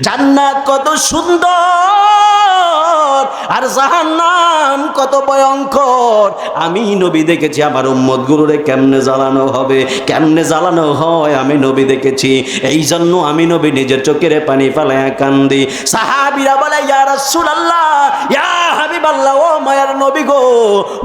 জান্নাত কত সুন্দর আর জাহান্নাম কত ভয়ঙ্কর। আমি নবী দেখেছি আমার উম্মতগুলোরে কেমনে জ্বালানো হবে, কেমনে জ্বালানো হয় আমি নবী দেখেছি। এই জন্য আমি নবী নিজের চোখের পানি ফেলায়া কান্দি। সাহাবীরা বলে, ইয়া রাসূলুল্লাহ, ইয়া হাবিবাল্লাহ, ও মায়ার নবী গো,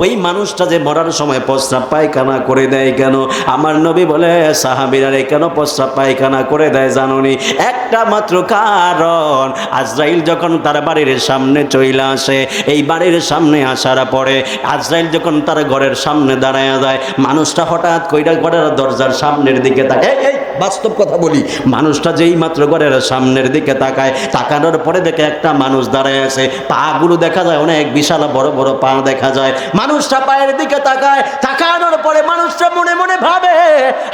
ওই মানুষটা যে মরার সময় প্রস্রাব পায়খানা করে দেয় কেন? আমার নবী বলে, সাহাবীরা রে কেন প্রস্রাব পায়খানা করে দেয় জানোনি? একটা মাত্র কারণ, আজরাইল যখন তার বাড়ির সামনে চলে আসে, এই বাড়ির সামনে আসার পরে আজরাইল যখন তার ঘরের সামনে দাঁড়ায় যায়, মানুষটা হঠাৎ কইরা ঘরের দরজার সামনের দিকে তাকায়। এই বাস্তব কথা বলি, মানুষটা যেই মাত্র ঘরের সামনের দিকে তাকায়, তাকানোর পরে দেখে একটা মানুষ দাঁড়ায় আছে, পাগুলো দেখা যায় অনেক বিশাল বড় বড় পা দেখা যায়। মানুষটা পায়ের দিকে তাকায়, তাকানোর পরে মানুষটা মনে মনে ভাবে,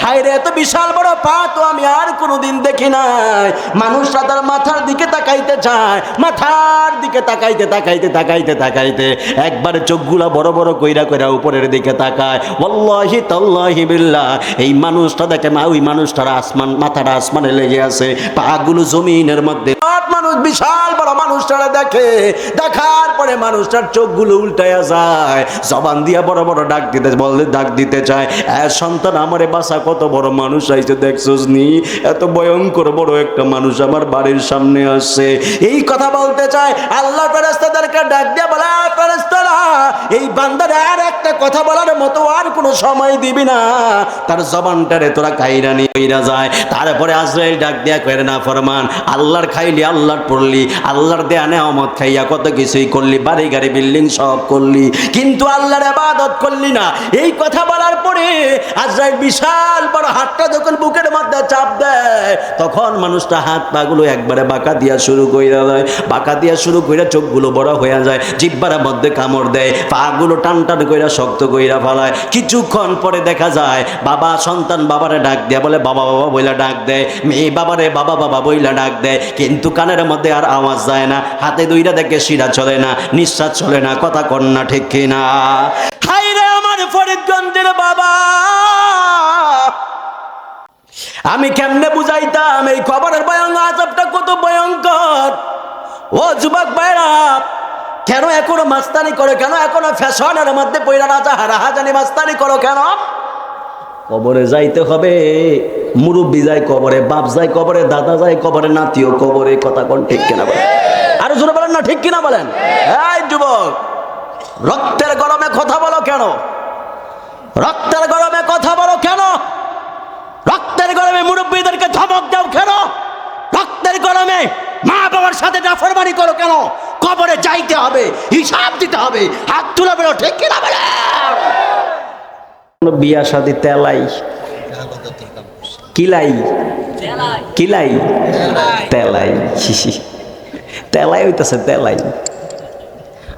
হায় রে, এত বিশাল বড় পা তো আমি আর কোনোদিন দেখি নাই। মানুষটা তার মাথার দিকে তাকাইতে চায়, মাথার দিকে তাকাইতে তাকাইতে তাকাইতে তাকাইতে একবার চোখগুলা বড় বড় কইরা কইরা উপরের দিকে তাকায়। ওয়াল্লাহি তাল্লাহি বিল্লাহ, এই মানুষটা দেখে ওই মানুষটার আসমান, মাথাটা আসমানে লেগে আছে, পাগুলো জমিনের মধ্যে। মানুষ বিশাল বড় মানুষটারা দেখে, দেখার পরে মানুষটার চোখগুলো উল্টায়া যায়, জবান দিয়া বড় বড় ডাক দিতে চায়, সন্তান আমারে বাসা, কত বড় মানুষ আইছে দেখছস নি? এত ভয়ঙ্কর বড় একটা মানুষ আমার বাড়ির সামনে আসছে। এই কথা বলতে চায়, আল্লাহ ফেরেশতাদেরকে ডাক দিয়া বলে, ফেরেশতারা, এই বান্দারে আর একটা কথা বলার মতো আর কোনো সময় দিবি না, তার জবানটারে তোরা কাইরা নিয়ে যায়। তারপরে আজরাইল ডাক দিয়া কইরে, না ফরমান, আল্লাহর খাইলি, আল্লাহর পড়লি, আল্লাহর দেয়া নেয়ামত খাইয়া কত কিছুই করলি, বাড়ি গাড়ি বিল্ডিং সব করলি, কিন্তু আল্লাহর ইবাদত করলি না। এই কথা বলার পরে আজরাইল বিশাল বড় হাতটা যখন বুকের মধ্যে চাপ দেয়, তখন মানুষটা হাত পাগুলো একবারে বাঁকা দিয়া শুরু কইরা দেয়, বাঁকা দিয়া শুরু কইরা চোখগুলো বড় হয়ে যায়, জিহ্বার মধ্যে কামড় দেয়, পাগুলো টান টান কইরা শক্ত কইরা ফেলায়। কিছুক্ষণ পরে দেখা যায় বাবা, সন্তান বাবারে ডাক দেয়া বলে, বাবা বাবা বইলা ডাক দেয়, মেয়ে বাবারে বাবা বাবা বইলা ডাক দেয়, কিন্তু কানের মধ্যে আর আওয়াজ যায় না, হাতে দুইটা দেখে শিরা চলে না, নিঃশ্বাস চলে না, কথা কন্যা ঠিক কিনা? হাই রে আমার ফরিদগঞ্জের বাবা, আমি কেমনে বুঝাইতাম এই খবরের ভয়ঙ্কর আযাবটা কত ভয়ঙ্কর। ও যুবক ভাইরা, কেন এখনো মাস্তানি করো? কেন এখনো ফ্যাশনের মধ্যে পয়লা রাজা হারাহাজানি মাস্তানি করো কেন? কবরে যাইতে হবে, মুরব্বী যায় কবরে, বাপ যায় কবরে, দাদা যায় কবরে, নাতিও কবরে, কথা কোন ঠিক কিনা বলেন? আরো জোরে বলেন না, ঠিক কিনা বলেন? এই যুবক, রক্তের গরমে কথা বলো কেন? রক্তের গরমে কথা বলো কেন? রক্তের গরমে মুরব্বীদেরকে ধমক দাও কেন? রক্তের গরমে মা বাবার সাথে নাফরমানি করো কেন? কবরে যাইতে হবে, হিসাব দিতে হবে, হাত তুলে বেরো, ঠিক কিনা বলে? বিয়া শাদী তেলাই কিলাই, কিলাই তেলাই, তেলাই হইতেছে, তেলাই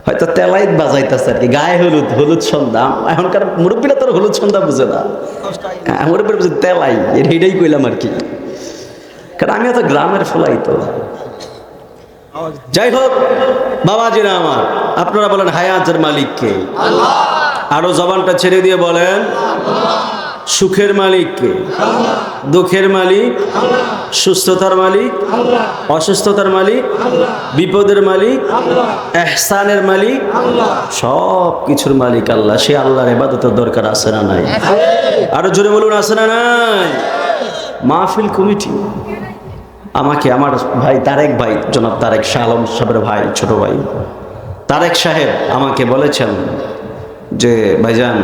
হয়তো তেলাই বাজাইতেছে আর কি, গায়ে হলুদ, হলুদ সন্ধ্যা। এখনকার মুরব্বীরা তোর হলুদ সন্ধ্যা বুঝে না, মুরব্বীরা বুঝে তেলাই, এটাই কইলাম আর কি, কারণ আমি তো গ্রামের ফলাই তো। যাই হোক বাবাজিরা আমার, আপনারা বলেন হায়াতের মালিক কে? আল্লাহ। আরো জবানটা ছেড়ে দিয়ে বলেন, সুখের মালিক কে? আল্লাহ। দুঃখের মালিক? আল্লাহ। সুস্থতার মালিক? আল্লাহ। অসুস্থতার মালিক? আল্লাহ। বিপদের মালিক? আল্লাহ। ইহসানের মালিক? আল্লাহ। সব কিছুর মালিক আল্লাহ। সে আল্লাহর ইবাদতের দরকার আছে না নাই? আরো জোরে বলুন, আছে না নাই? মাহফিল কমিটি আমাকে, আমার ভাই তারেক ভাই, জনাব তারেক শাহ আলম সাহেবের ভাই, ছোট ভাই তারেক সাহেব আমাকে বলেছেন যে ভাইজান,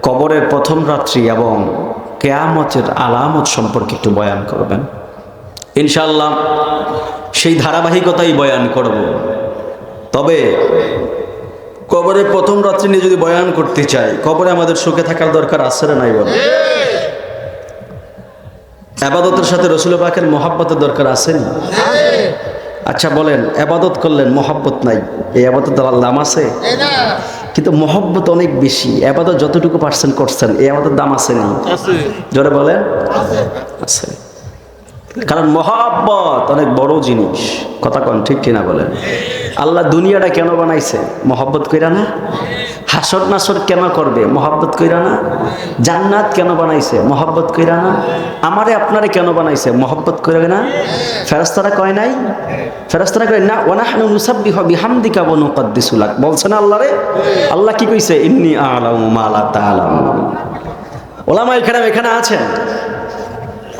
কবরের প্রথম রাত্রি এবং কিয়ামতের আলামত সম্পর্কে একটু বয়ান করবেন। ইনশাআল্লাহ সেই ধারাবাহিকতাই বয়ান করব। তবে কবরের প্রথম রাত্রি নিয়ে যদি বয়ান করতে চাই, কবরে আমাদের সুখে থাকার দরকার আছে না নাই বলেন? ইবাদতের সাথে রাসূল পাকের মহব্বতের দরকার আছে না? আচ্ছা বলেন, ইবাদত করলেন মহব্বত নাই, এই ইবাদতের দাম আছে? কিন্তু মহব্বত অনেক বেশি। ইবাদত যতটুকু পার্সেন্ট করছেন, এই ইবাদতের দাম আছে না? জোরে বলেন, আছে। কারণ মহব্বত অনেক বড় জিনিস, কথা কোন ঠিক কিনা বলেন? আল্লাহ দুনিয়াটা কেন বানাইছে? মহব্বত কইরা না? হাসর নাসর কেন করবে? মহব্বত কইরা না। জান্নাত কেন বানাইছে? মহব্বত কইরা না। আমারে আপনারে কেন বানাইছে? মহব্বত কইরা না। ফেরেশতারা কয় নাই? ফেরেশতারা কয় না, ওয়া নাহনু নুসাব্বিহু বিহামদিকা ওয়া নুকদ্দিসু লাক। বলছেন আল্লাহরে? আল্লাহ কি কইছে? ইন্নী আ'লামু মা লা তা'লামুন। ওলামায়ে কেরাম এখানে আছেন,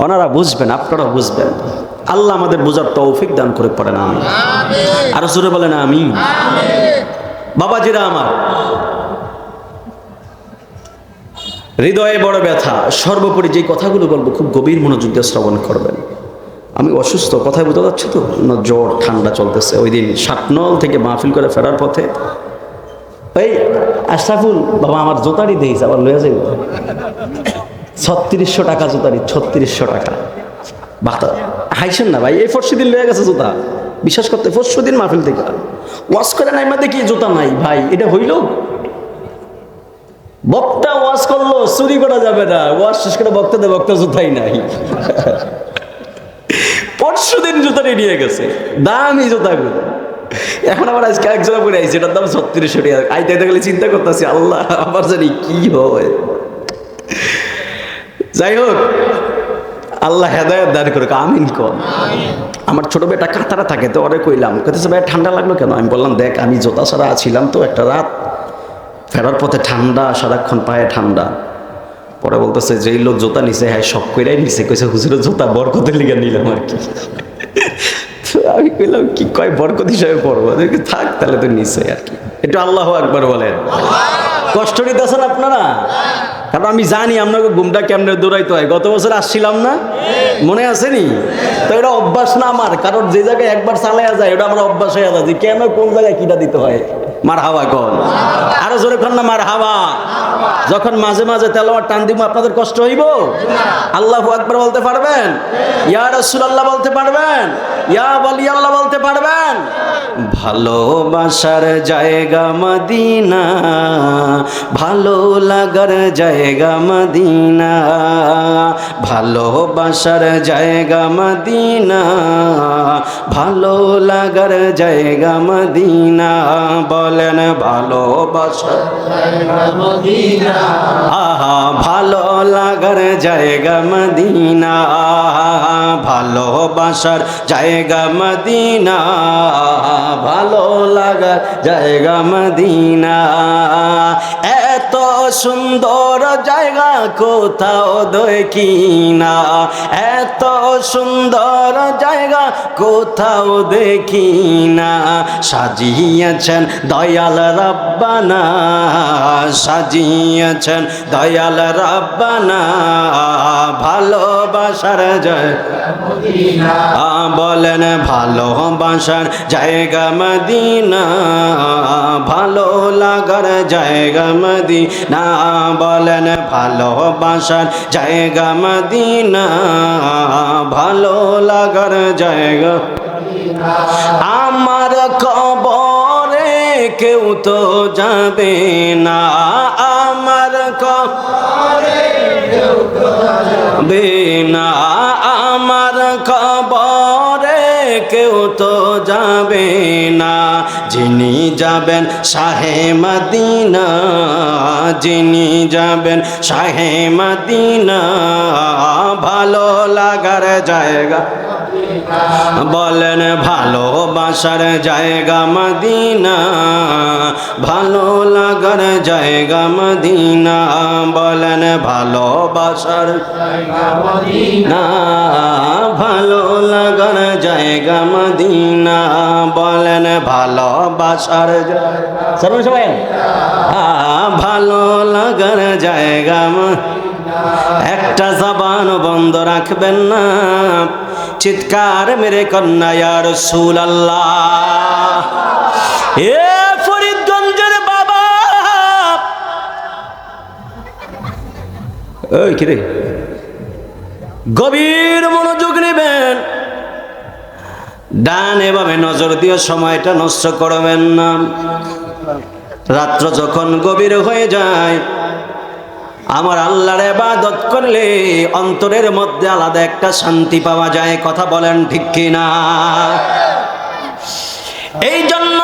ওনারা বুঝবেন, আপনারা বুঝবেন। আল্লাহ আমাদের বুঝার তৌফিক দান করে, পড়েন আমিন। আর জোরে বলেন আমিন। বাবাজিরা আমার, হৃদয়ে বড় ব্যথা। সর্বোপরি যে কথাগুলো বলবো খুব গভীর মনোযোগ দিয়ে শ্রবণ করবেন। আমি অসুস্থ, কথায় বোঝা যাচ্ছে তো না? জ্বর ঠান্ডা চলতেছে। ওই দিন সাতনল থেকে মাহফিল করে ফেরার পথে এই আশরাফুল বাবা আমার জোতারি দিয়েছ, আবার লয়ে যাইব 3600 টাকা জোতারি, 3600 টাকা। বাতা হাইছেন না ভাই, এই পরশু দিন লয়ে গেছে জুতা। বিশ্বাস করতে পরশু দিন মাহফিল থেকে ওয়াজ করে নাই, মা দেখি জুতা নাই। ভাই এটা হইল? বক্তা ওয়াজ করলো, চুরি করা যাবে না। ওয়াজ শেষ করে বক্তা দেয়, বক্তা জুতাই নাই। পরশু দিন জুতাটি নিয়ে গেছে, দামি জুতাগুলো। এখন আবার আজকে এক জোড়া পরে আইছে, এটার দাম 3600 টাকা। আইতে গেলে চিন্তা করতেছি, আল্লাহ আবার জানি কি হয়। যাই হোক, আল্লাহ হেদায়েত দান করুক, আমিন কর। আমার ছোট বেটা কাতারে থাকে, তো ওরে কইলাম, কইতেছে ভাই ঠান্ডা লাগলো কেন? আমি বললাম দেখ আমি জোতা ছাড়া ছিলাম তো একটা রাত, ফেরার পথে ঠান্ডা, সারাক্ষণ পায়ে ঠান্ডা। পরে বলতেছে যেই লোক জোতা নিছে, হ্যাঁ সব কইরাই নিছে। কইছে হুজুরের জোতা বরকতের লিগে নিলাম আর কি। আমি কইলাম কি কয়, বরকত হিসাবে পড়বো। থাক তাহলে তো নিছে আর কি। একটু আল্লাহু আকবার বলেন। কষ্ট নিতেছেন আপনারা? কারণ আমি জানি আপনাকে ঘুমটা কেমনে দৌড়াইতে হয়। গত বছর আসছিলাম না, মনে আছে নি? তো এটা অভ্যাস না আমার, কারণ যে জায়গায় একবার চালাইয়া যায় ওটা আমার অভ্যাস হয়ে যায় যে কেন কোন জায়গায় কিটা দিতে হয়। মার হাওয়া কন, আরো জোরে কন না মার হাওয়া। যখন মাঝে মাঝে তেলাওয়াত টান দিব আপনাদের কষ্ট হইব? আল্লাহু আকবার বলতে পারবেন? ইয়া রাসূলুল্লাহ বলতে পারবেন? ইয়া ওয়ালি আল্লাহ বলতে পারবেন? ভালোবাসার জায়গা মদিনা, ভালো লাগার জায়গা মদিনা, ভালোবাসার জায়গা মদিনা, ভালো লাগার জায়গা মদিনা। বলেন ভালোবাসার জায়গা মদিনা, আহা ভালো লাগার জায়গা মদিনা, ভালোবাসার জায়গা মদিনা, ভালো লাগার জায়গা মদিনা। এত সুন্দর জায়গা কোথাও দেখি না, এত সুন্দর জায়গা কোথাও দেখি না। সাজিয়েছেন দয়াল রাব্বানা, সাজিয়েছেন দয়াল রাব্বানা, ভালোবাসার জায়গা মদিনা। বলেন ভালোবাসার জায়গা মদিনা, ভালো লাগার জায়গা মদিনা। বলেন ভালোবাসার জায়গা মদিনা, ভালো লাগার জায়গা। আমার কবরে কেউ তো যাবে না, আমার কবরে কেউ তো যাবে না, আমার কবরে কেউ তো যাবে না। যিনি যাবেন শাহে মদিনা, যিনি যাবেন শাহে মদিনা, ভালো লাগার জায়গা। বলেন ভালোবাসার জায়গা মদিনা, ভালো লাগার জায়গা মদিনা। বলেন ভালোবাসার জায়গা মদিনা, ভালো লাগার জায়গা মদিনা। বলেন ভালোবাসার সবাই ভালো লাগার জায়গা। একটা জবান বন্ধ রাখবেন না, চিৎকার মেরে কন্যা ইয়া রাসূলুল্লাহ। এ ফরিদগঞ্জের বাবা, ওই কিরে গভীর মনোযোগ নেবেন, ডানে বামে নজর দিয়ে সময়টা নষ্ট করবেন না। রাত্র যখন গভীর হয়ে যায়, আমার আল্লাহর ইবাদত করলে অন্তরের মধ্যে আলাদা একটা শান্তি পাওয়া যায়। কথা বলেন ঠিক কিনা? এই জন্য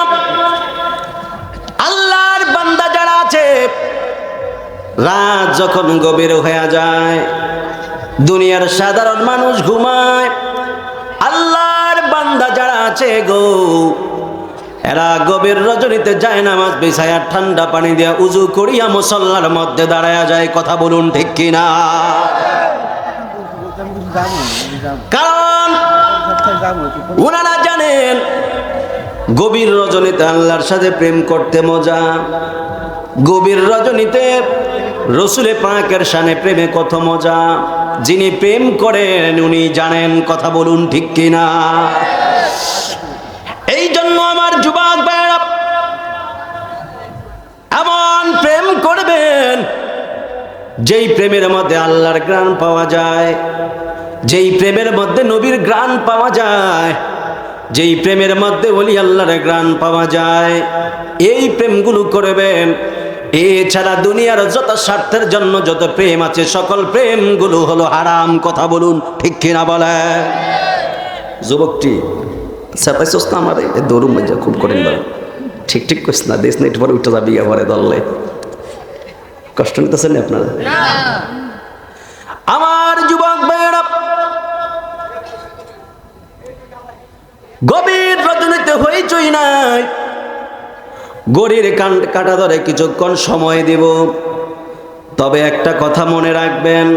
আল্লাহর বান্দা যারা আছে রাত যখন গভীর হয়ে যায়, দুনিয়ার সাধারণ মানুষ ঘুমায়, আল্লাহর বান্দা যারা আছে গো, এরা গভীর রজনীতে যায় নামাজ বিছায়া ঠান্ডা পানি দিয়া উজু করিয়া মুসল্লার মধ্যে দাঁড়ায়া যায়। কথা বলুন ঠিক কিনা? কারণ ওনারা জানেন গভীর রজনীতে আল্লাহর সাথে প্রেম করতে মজা, গভীর রজনীতে রসুলে পাকের শানে প্রেমে কত মজা। যিনি প্রেম করেন উনি জানেন। কথা বলুন ঠিক কিনা? এই জন্য আমার যুবক ভাইরা এমন প্রেম করবেন যেই প্রেমের মধ্যে আল্লাহর ঘ্রাণ পাওয়া যায়, যেই প্রেমের মধ্যে নবীর ঘ্রাণ পাওয়া যায়, যেই প্রেমের মধ্যে ওলি আল্লাহর ঘ্রাণ পাওয়া যায়, এই প্রেমগুলো করবেন। এছাড়া দুনিয়ার যত স্বার্থের জন্য যত প্রেম আছে সকল প্রেমগুলো হলো হারাম। কথা বলুন ঠিক কিনা বলে? যুবকটি সাতাইছস না আমার এই দৌড়ুম মজা খুব করেন বলে ঠিক ঠিক কইস না, দেশ নেট পরে উঠে যাবি পরে দললে কষ্ট নিতেছেন আপনারা? আমার যুবক ভাইয়েরা গভীর রজনীতে হইচই নাই, গড়ির কাটা ধরে কিছুক্ষণ সময় দেব। তবে একটা কথা মনে রাখবেন,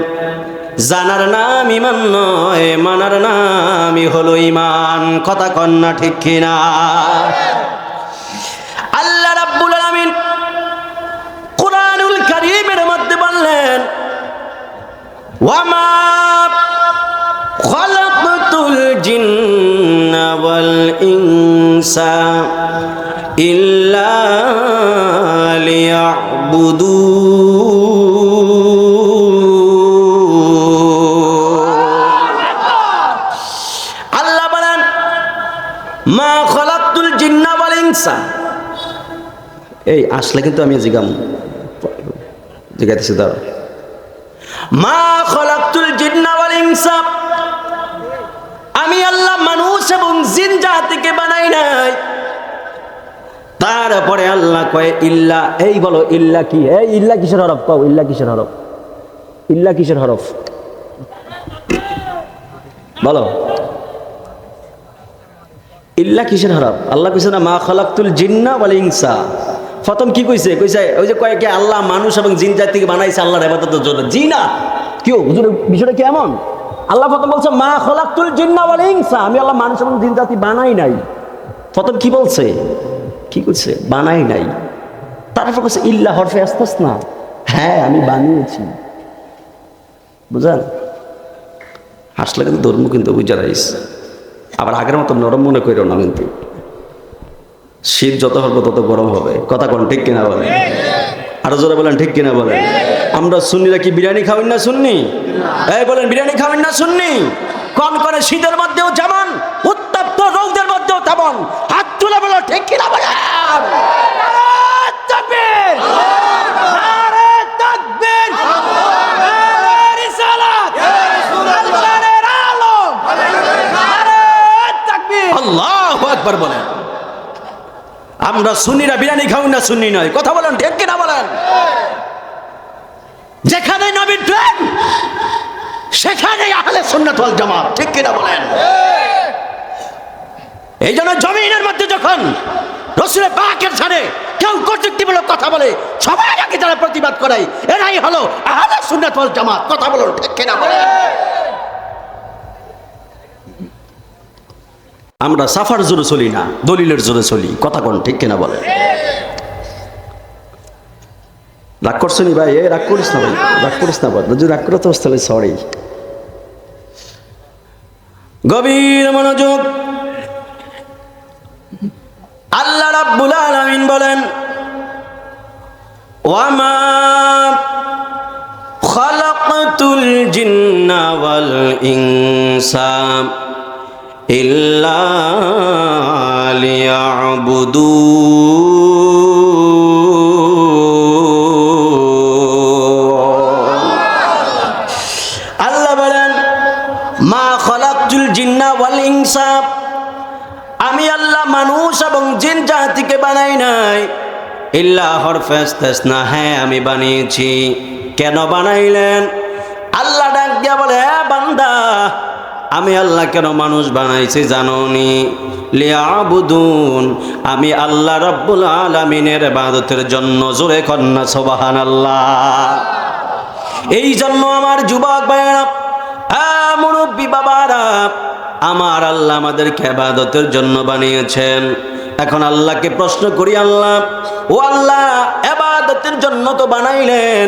জানার নাম ইমান নয়, মানার নামই হলো ইমান। কথা কন্যা ঠিক কিনা? আল্লাহ রাব্বুল আলামিন কুরআনুল কারীমের মধ্যে বললেন, ওয়ামা খালাকতুল জিন্না ওয়াল ইনসা ইল্লা লিয়াবুদুন। আল্লাহ বলেন, মা খালাকতুল জিন্না ওয়াল ইনসা। এই আসলে কিন্তু আমি জিগাইতেছি দাঁড়া। মা খালাকতুল জিন্না ওয়াল ইনসা, আমি আল্লাহ মানুষ এবং জিন জাতিকে বানাই নাই। তারপরে আল্লাহ কয় ইল্লা। এই বলো ইল্লা কি? এই ইল্লা কিসের হরফ? কও ইল্লা কিসের হরফ? ইল্লা কিসের হরফ বলো? ইল্লা কিসের হরফ? আল্লাহ কইছে না মা খালাকতুল জিন্না ওয়াল ইনসা। প্রথম কি কইছে? কইছে ওই যে কয় কি আল্লাহ মানুষ এবং জিন জাতিকে বানাইছে আল্লাহর ইবাদতের জন্য। জি না, কেউ হুজুর বিষয়টা কি এমন? আল্লাহ প্রথম বলছে মা খালাকতুল জিন্না ওয়াল ইনসা, আমি আল্লাহ মানুষ এবং জিন জাতি বানাই নাই। প্রথম কি বলছে? কি করছে? বানাই নাই। তারপর বলছে ইল্লা হরফে আসতেছ না, হ্যাঁ আমি বানিয়েছি। বুঝলেন? হাসলে কিন্তু ধর্ম কিন্তু বুঝা রাইস। আবার আগের মতো নরম মনে করিও না, কিন্তু শীত যত হবে তত গরম হবে। কথা কোন ঠিক কিনা বলেন? আরো জোরে বলেন ঠিক কিনা বলেন? আমরা সুন্নিরা কি বিরিয়ানি খাবেন না? সুন্নি এই বলেন বিরিয়ানি খাবেন না? সুন্নি কোন করে শীতের মধ্যেও যেমন, উত্তপ্ত রৌদের মধ্যেও তেমন। হাত তুলে বলো ঠিক কিনা বলেন? তাকবীর, নারে তাকবীর, নারে রিসালাত, আল্লাহর আলম, নারে তাকবীর, আল্লাহু আকবার বলেন। আমরা সুন্নিরা বিরিয়ানি খাই না, সুন্নি নয়। কথা বলেন ঠিক কিনা বলেন? যেখানে নবীর প্রেম সেখানে আহলে সুন্নাত ওয়াল জামাত। ঠিক কিনা বলেন? এই জন্য জমিনের মধ্যে যখন রাসূলের পাকের সাথে কেউ কটূক্তিমূলক কথা বলে সবাই আগে যারা প্রতিবাদ করায় এরাই হলো আহলে সুন্নাত ওয়াল জামাত। কথা বলেন ঠিক কিনা বলেন? আমরা সাফার জোরে চলি না, দলিলের জোরে চলি। কথা কোন ঠিক কিনা বলে? রাগ করছো নি ভাই? এ রাগ করিস না ভাই, রাগ করিস না ভাই। যদি রাগ করে তো তাহলে সরি। গভীর মনোযোগ। আল্লাহ রাব্বুল আলামিন বলেন, ওয়ামা খালাকতুল জিন্না ওয়াল ইনসা ইল্লা লিয়াবুদুন। আল্লাহ বলেন, মা খালাকতুল জিন্না ওয়াল ইনসা, আমি আল্লাহ মানুষ এবং জিন জাতিকে বানাই নাই। ইল্লা হরফে ইস্তিসনা, হ্যাঁ আমি বানিয়েছি। কেন বানাইলেন? আল্লাহ ডাক দিয়া বলে, বান্দা, আমি আল্লাহ কেন মানুষ বানাইছি জানোনি? লিয়াবুদুন, আমি আল্লাহ রাব্বুল আলামিনের ইবাদতের জন্য। জোরে কন্না সুবহানাল্লাহ। এই জন্য আমার যুবক ভাইরা, মুরব্বী বাবারা, আমার আল্লাহ আমাদেরকে ইবাদতের জন্য বানিয়েছেন। এখন আল্লাহকে প্রশ্ন করি, আল্লাহ, ও আল্লাহ, ইবাদতের জন্য তো বানাইলেন,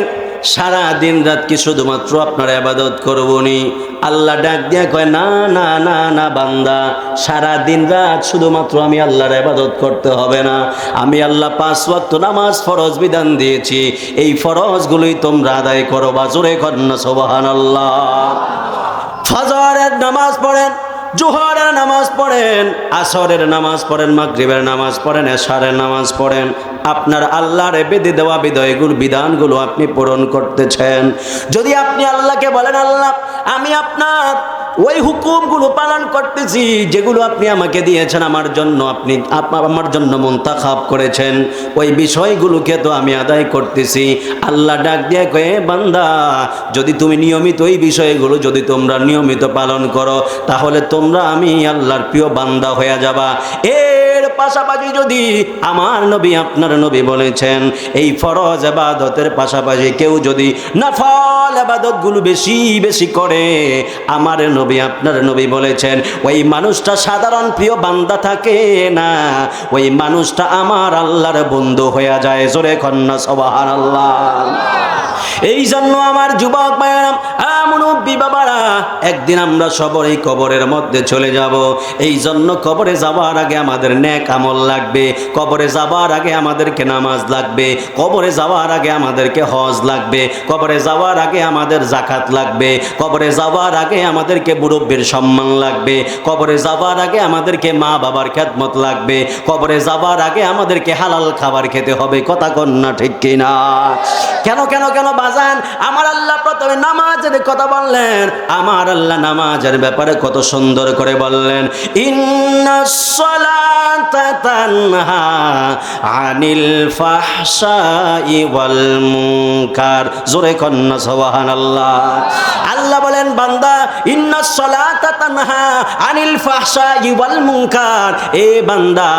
সারা দিন রাত কি শুধুমাত্র আপনার ইবাদত করবনি? আল্লাহ ডাক দিয়া কয়, না না না না বান্দা, সারা দিন রাত শুধুমাত্র আমি আল্লাহর ইবাদত করতে হবে না। আমি আল্লাহ 5 ওয়াক্ত নামাজ ফরজ বিধান দিয়েছি, এই ফরজগুলোই তোমরা আদায় করো। জোরে কন্না সুবহানাল্লাহ। ফজরের নামাজ পড়েন, জোহরের নামাজ পড়েন, আসরের নামাজ পড়েন, মাগরিবের নামাজ পড়েন, এশারের নামাজ পড়েন। আপনার আল্লাহর বেঁধে দেওয়া বিধানগুলো আপনি পূরণ করতেছেন। যদি আপনি আল্লাহকে বলেন, আল্লাহ, আমি আপনার ওই হুকুমগুলো পালন করতেছি যেগুলো আপনি আমাকে দিয়েছেন, আমার জন্য আপনি আমার জন্য মুনতাখাব করেছেন, ওই বিষয়গুলোকে তো আমি আদায় করতেছি। আল্লাহ ডাক দিয়ে কয়ে, বান্দা, যদি তুমি নিয়মিত ওই বিষয়গুলো যদি তোমরা নিয়মিত পালন করো, তাহলে তোমরা আমি আল্লাহর প্রিয় বান্দা হয়ে যাবা। এর পাশাপাশি যদি আমার নবী, আপনার নবী বলেছেন, এই ফরজ ইবাদতের পাশাপাশি কেউ যদি নফল ইবাদতগুলো বেশি বেশি করে, আমার নবী, আপনার নবী বলেছেন, ওই মানুষটা সাধারণ প্রিয় বান্দা থাকে না, ওই মানুষটা আমার আল্লাহর বন্ধু হয়ে যায়। জোরে কন্না সুবহানাল্লাহ। এই জন্য আমার যুবক ভাইরা, মুরব্বী বাবারা, একদিন আমরা সবাই এই কবরের মধ্যে চলে যাব। এই জন্য কবরে যাওয়ার আগে আমাদের নেক আমল লাগবে, কবরে যাওয়ার আগে আমাদেরকে নামাজ লাগবে, কবরে যাওয়ার আগে আমাদেরকে হজ লাগবে, কবরে যাওয়ার আগে আমাদের যাকাত লাগবে, কবরে যাওয়ার আগে আমাদেরকে মুরব্বীর সম্মান লাগবে, কবরে যাওয়ার আগে আমাদেরকে মা বাবার খেদমত লাগবে, কবরে যাওয়ার আগে আমাদেরকে হালাল খাবার খেতে হবে। কথা কন না ঠিক কিনা? কেন কেন কেন বাজান? আমার আল্লাহ প্রথমে নামাজের কথা বললেন। আমার আল্লাহ নামাজের ব্যাপারে কত সুন্দর করে বললেন, ইন্নাস সালাতা তানহা আনিল ফাহশাই ওয়াল মুনকার। জোরে কন্না সুবহানাল্লাহ। আল্লাহ বলেন, বান্দা, ইন্নাস সালাতা তানহা আনিল ফাহশাই ওয়াল মুনকার। এ বান্দা,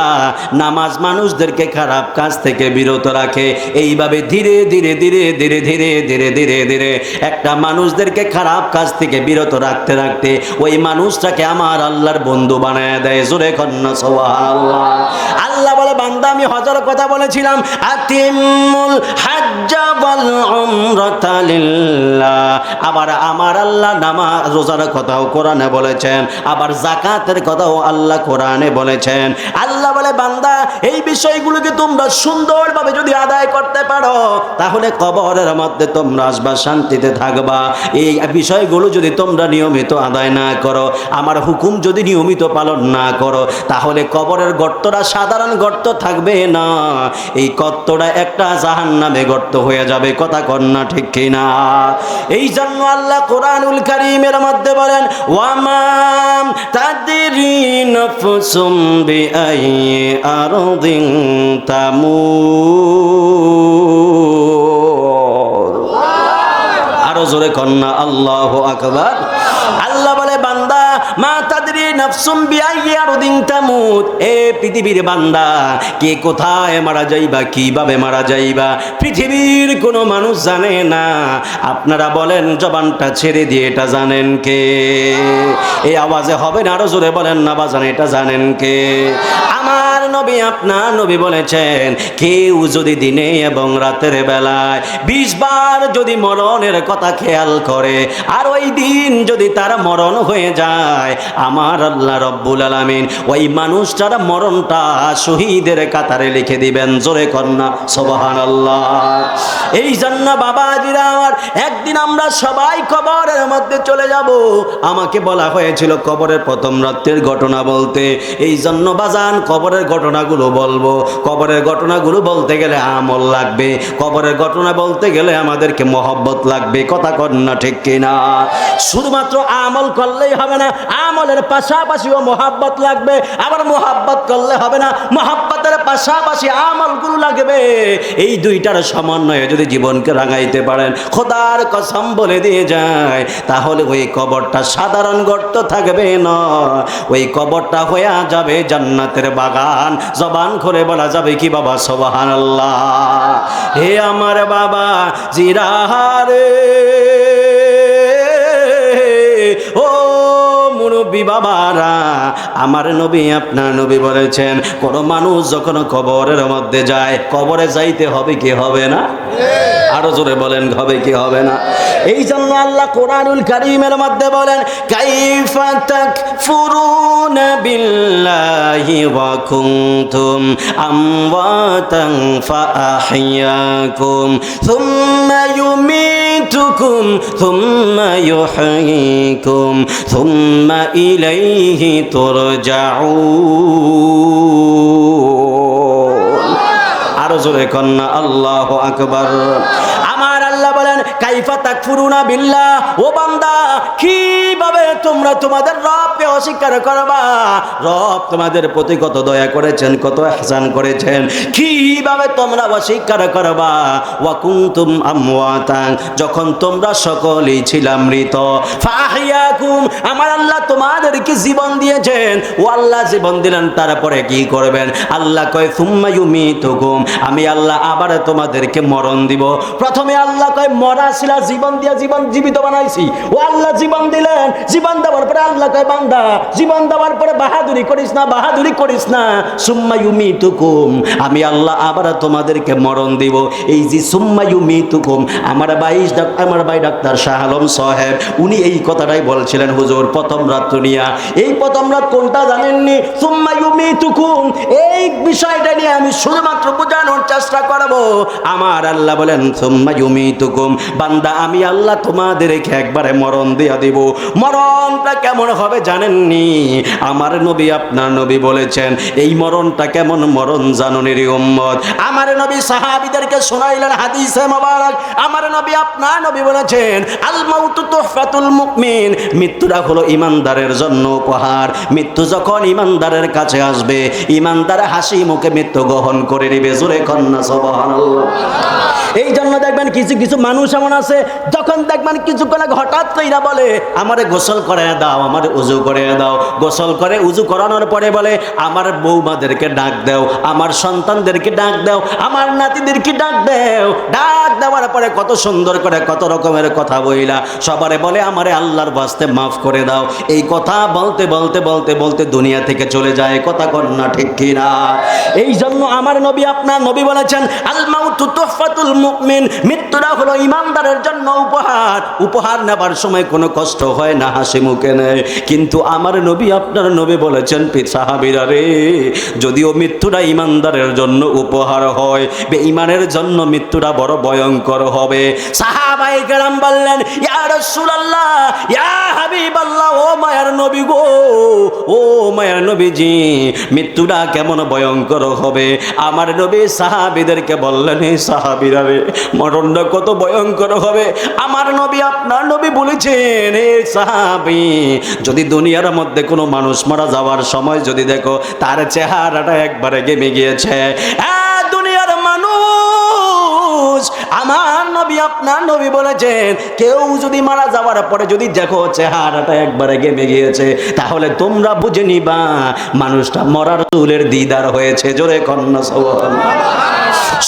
নামাজ মানুষদেরকে খারাপ কাজ থেকে বিরত রাখে। এইভাবে ধীরে ধীরে ধীরে ধীরে ধীরে ধীরে ধীরে ধীরে একটা মানুষদেরকে খারাপ কাজ থেকে বিরত রাখতে রাখতে ওই মানুষটাকে আমার আল্লাহর বন্ধু বানায় দেয়। জোরে কন্না সুবহানাল্লাহ। আল্লাহ বলে, বান্দা, আমি হজের কথা বলেছিলাম, আতিমুল হাজ্জা ওয়াল উমরাতা লিল্লাহ। আবার আমার আল্লাহ নামাজ রোজার কথাও কোরআনে বলেছেন, আবার যাকাতের কথাও আল্লাহ কোরআনে বলেছেন। আল্লাহ বলে, বান্দা, এই বিষয়গুলোকে তোমরা সুন্দরভাবে যদি আদায় করতে পারো, তাহলে কবরের মধ্যে তোমরা আসবা, শান্তিতে থাকবা। এই বিষয়গুলো যদি তোমরা নিয়মিত আদায় না করো, আমার হুকুম যদি নিয়মিত পালন না করো, তাহলে কবরের গর্তটা সাধারণ গর্ত থাকবে না, এই গর্তটা একটা জাহান্নামে গর্ত হয়ে যাবে। কথা কন না ঠিক কিনা? এই জন্য আল্লাহ কোরআনুল কারীমের মধ্যে বলেন, ওয়ামা তাদরি নাফসুম বিআইয়ি আরদিন তামুত। আরো জোরে কন্না আল্লাহু আকবার। আল্লাহ বলে, বান্দা, মা তাদরি নাফসুম বিআইয়ি আরদিন তামুত। এ পৃথিবীর বান্দা, কে কোথায় মারা যাইবা, কিভাবে মারা যাইবা, পৃথিবীর কোনো মানুষ জানে না। আপনারা বলেন, জবানটা ছেড়ে দিয়ে এটা জানেন কে? এই আওয়াজে হবে না, আরো জোরে বলেন না বাজান, এটা জানেন কে? আমার নবী, আপনার নবী বলেছেন, কেউ যদি দিনে এবং রাতের বেলায় 20 বার যদি মরণের কথা খেয়াল করে, আর ওই দিন যদি তার মরণ হয়ে যায়, আমার আল্লাহ রব্বুল আলামিন ওই মানুষটার মরণটা শহীদের কাতারে লিখে দিবেন। জোরে কন্না সুবহানাল্লাহ। এই জন্য বাবাজিরা আমার, একদিন আমরা সবাই কবরের মধ্যে চলে যাব। আমাকে বলা হয়েছিল কবরের প্রথম রাত্রের ঘটনা বলতে, এই জন্য বাজান কবরের ঘটনাগুলো বলবো। কবরের ঘটনাগুলো বলতে গেলে আমল লাগবে, কবরের ঘটনা বলতে গেলে আমাদেরকে মহব্বত লাগবে। কথা কন না ঠিক কিনা? শুধুমাত্র আমল করলেই হবে না, আমলের পাশাপাশিও মহব্বত লাগবে। আবার মহব্বত করলে হবে না, মহব্বতের পাশাপাশি আমলগুলো লাগবে, এই দুইটার সমন্বয়ে যদি জীবনকে রাঙাইতে পারেন, খোদার কসম বলে দিয়ে যায়, তাহলে ওই কবরটা সাধারণ গর্ত থাকবে না, ওই কবরটা হয়ে যাবে জান্নাতের বাগান। জবান করে বলা যাবে কি বাবা সুবহানাল্লাহ। হে আমার বাবা জিরারে, ও মুরব্বী বাবারা, আমার নবী আপনার নবী বলেছেন, কোন মানুষ যখন কবরের মধ্যে যায়, কবরে যাইতে হবে কি হবে না? আরো জোরে বলেন, হবে কি হবে না? এই জন্য আল্লাহ কোরআনুল কারীমের মধ্যে বলেন, কাইফা তাকফুরুনা বিল্লাহি ওয়া কুনতুম আমওয়াতান ফাআহইয়াকুম সুম্মা ইউমীতুকুম সুম্মা ইউহয়ীকুম সুম্মা ইলাইহি তুরজাউন। আরো জোরে কন্যা আল্লাহু আকবার। আমার আল্লাহ বলেন, কাইফা তাকফুরুনা বিল্লাহ, ও বান্দা কিভাবে তোমরা তোমাদের রবকে অস্বীকার করবা? রব তোমাদের প্রতি কত দয়া করেছেন, কত ইহসান করেছেন, কিভাবে তোমরা অস্বীকার করবা? ওয়া কুনতুম আমওয়াতান, যখন তোমরা সকলেই ছিলা মৃত, ফাহিয়াকুম, আমার আল্লাহ তোমাদেরকে জীবন দিয়েছেন। ও আল্লাহ জীবন দিলেন, তারপরে কি করবেন? আল্লাহ কয় সুম্মা ইউমীতুকুম, আমি আল্লাহ আবার তোমাদেরকে মরণ দিব। প্রথমে আল্লাহ কয় মরা ছিল, জীবন দিয়া জীবন জীবিত বানাইছি। ও আল্লাহ জীবন দিলেন, জীবন দেওয়ার পরে আল্লাহ কয় বান্দা জীবন দেওয়ার পরে বাহাদুরি করিস না, বাহাদুরি করিস না। সুম্মা ইউমীতুকুম, আমি আল্লাহ আবার তোমাদেরকে মরণ দিব। এই যে সুম্মা ইউমীতুকুম, আমার ভাই ডাক্তার শাহ আলম সাহেব উনি এই কথাটাই বলছিলেন, হুজুর প্রথম রাত দুনিয়া, এই প্রথম রাত কোনটা জানেননি? সুম্মা ইউমীতুকুম, এই বিষয়টা নিয়ে আমি শুধুমাত্র বোঝানোর চেষ্টা করব। আমার আল্লাহ বলেন সুম্মা ইউমীতুকুম, বান্দা আমি আল্লাহ তোমাদেরকে একবারে মরণ দিয়া দিব। মরণটা কেমন হবে জানেননি? আমার নবী আপনার নবী বলেছেন, এই মরণটা কেমন মরণ জানুনি রে উম্মত? আমার নবী সাহাবীদেরকে শোনাইলেন হাদিসে মোবারক। আমার নবী আপনার নবী বলেছেন, আল মাউতু তুহফাতুল মুমিন, মৃত্যুটা হলো ইমানদারের জন্য উপহার। মৃত্যু যখন ইমানদারের কাছে আসবে, ইমানদার হাসি মুখে মৃত্যু গ্রহণ করে নেবে। জোরে কন্যা সুবহানাল্লাহ। এই জন্য দেখবেন কিছু কিছু মানুষ এমন আছে, যখন দেখবেন কিছুক্ষণ আগে হঠাৎ কইরা বলে আমারে গোসল করে দাও, আমারে উজু করে দাও। গোসল করে উজু করানোর পরে বলে আমার বৌমাদেরকে ডাক দাও, আমার সন্তানদেরকে ডাক দাও, আমার নাতিদেরকে ডাক দাও। ডাক দেওয়ার পরে কত সুন্দর করে কত রকমের কথা বইলা সবারে বলে আমারে আল্লাহর বাস্তে মাফ করে দাও। এই কথা বলতে বলতে বলতে বলতে দুনিয়া থেকে চলে যায়। কথা কন্যা ঠিক কিনা? এই জন্য আমার নবী আপনার নবী বলেছেন, আল মাউতু তুহফাতুল মুমিন, মৃত্যুটা হলো ইমানদারের জন্য উপহার। উপহার নেবার সময় কোনো কষ্ট হয় না, হাসি মুখে নেয়। কিন্তু আমার নবী আপনার নবী বলেছেন, সাহাবীরা রে, যদিও মৃত্যুটা ইমানদারের জন্য উপহার হয়, বেঈমানের জন্য মৃত্যুটা বড় ভয়ঙ্কর হবে। সাহাবায়ে কেরাম বললেন, ইয়া রাসূলুল্লাহ, ইয়া হাবিবাল্লাহ, ও মায়ার নবী গো, ও মায়ার নবীজি, মৃত্যুটা কেমন ভয়ঙ্কর হবে? আমার নবী সাহাবীদেরকে বললেন, হে সাহাবীরা রে, মরণটা কত ভয়ঙ্কর হবে? আমার নবী আপনার নবী বলেছেন, হে সাহাবী, যদি দুনিয়ার মধ্যে কোনো মানুষ মারা যাওয়ার সময় যদি দেখো তার চেহারাটা একবারে গেমে গিয়েছে, দুনিয়ার মানুষ, আমার নবী আপনার নবী বলেছেন, কেউ যদি মারা যাওয়ার পরে যদি দেখো চেহারাটা একবারে গেমে গিয়েছে, তাহলে তোমরা বুঝে নিবা মানুষটা মরার চুলের দিদার হয়েছে। জোরে কন্যা সুবহানাল্লাহ।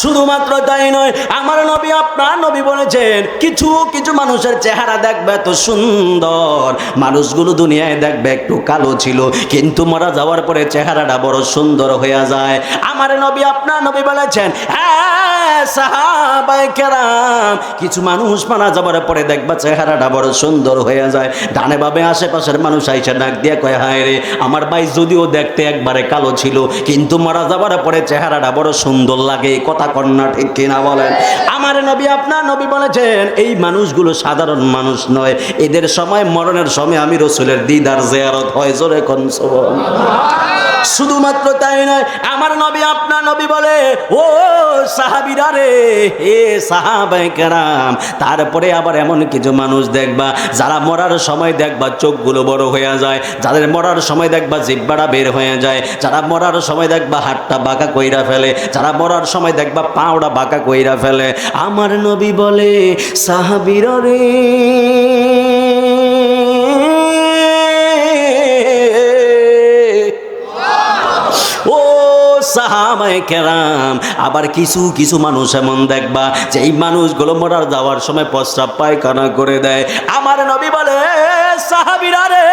শুধুমাত্র তাই নয়, আমার নবী আপনার নবী বলেছেন, কিছু কিছু মানুষের চেহারা দেখবে এত সুন্দর, মানুষগুলো দুনিয়ায় দেখবে একটু কালো ছিল, কিন্তু মারা যাওয়ার পরে চেহারাটা বড় সুন্দর হয়ে যায়। আমার নবী আপনার নবী বলেছেন, হ্যাঁ সাহাবায়ে কেরাম, কিছু মানুষ মারা যাওয়ার পরে দেখবা চেহারাটা বড় সুন্দর হয়ে যায়। ডানে বামে আশেপাশের মানুষ আইসা ডাক দিয়ে কয়, হায় রে, আমার ভাই যদিও দেখতে একবারে কালো ছিল, কিন্তু মারা যাওয়ার পরে চেহারাটা বড় সুন্দর লাগে। কথা কন্যা ঠিক কিনা বলেন? আমার নবী আপনার নবী বলেছেন, এই মানুষগুলো সাধারণ মানুষ নয়, এদের সময় মরণের সময় আমি রাসূলের দিদার জিয়ারত হয়। জোরে কোন সুবহানাল্লাহ। শুধুমাত্র তাই নয়, আমার নবী আপনার নবী বলে, ও সাহাবীরা রে, হে সাহাবায়ে কেরাম, তারপরে আবার এমন কিছু মানুষ দেখবা যারা মরার সময় দেখবা চোখগুলো বড় হয়ে যায়, যাদের মরার সময় দেখবা জিহ্বাটা বের হয়ে যায়, যারা মরার সময় দেখবা হাতটা বাঁকা কইরা ফেলে, যারা মরার সময় দেখবা পাওটা বাঁকা কইরা ফেলে। আমার নবী বলে, সাহাবীরা রে, ও সাহাবায়ে কেরাম, আবার কিছু কিছু মানুষ এমন দেখবা যে এই মানুষগুলো মরার যাওয়ার সময় প্রস্রাব পায়খানা করে দেয়। আমার নবী বলে, সাহাবীরা রে,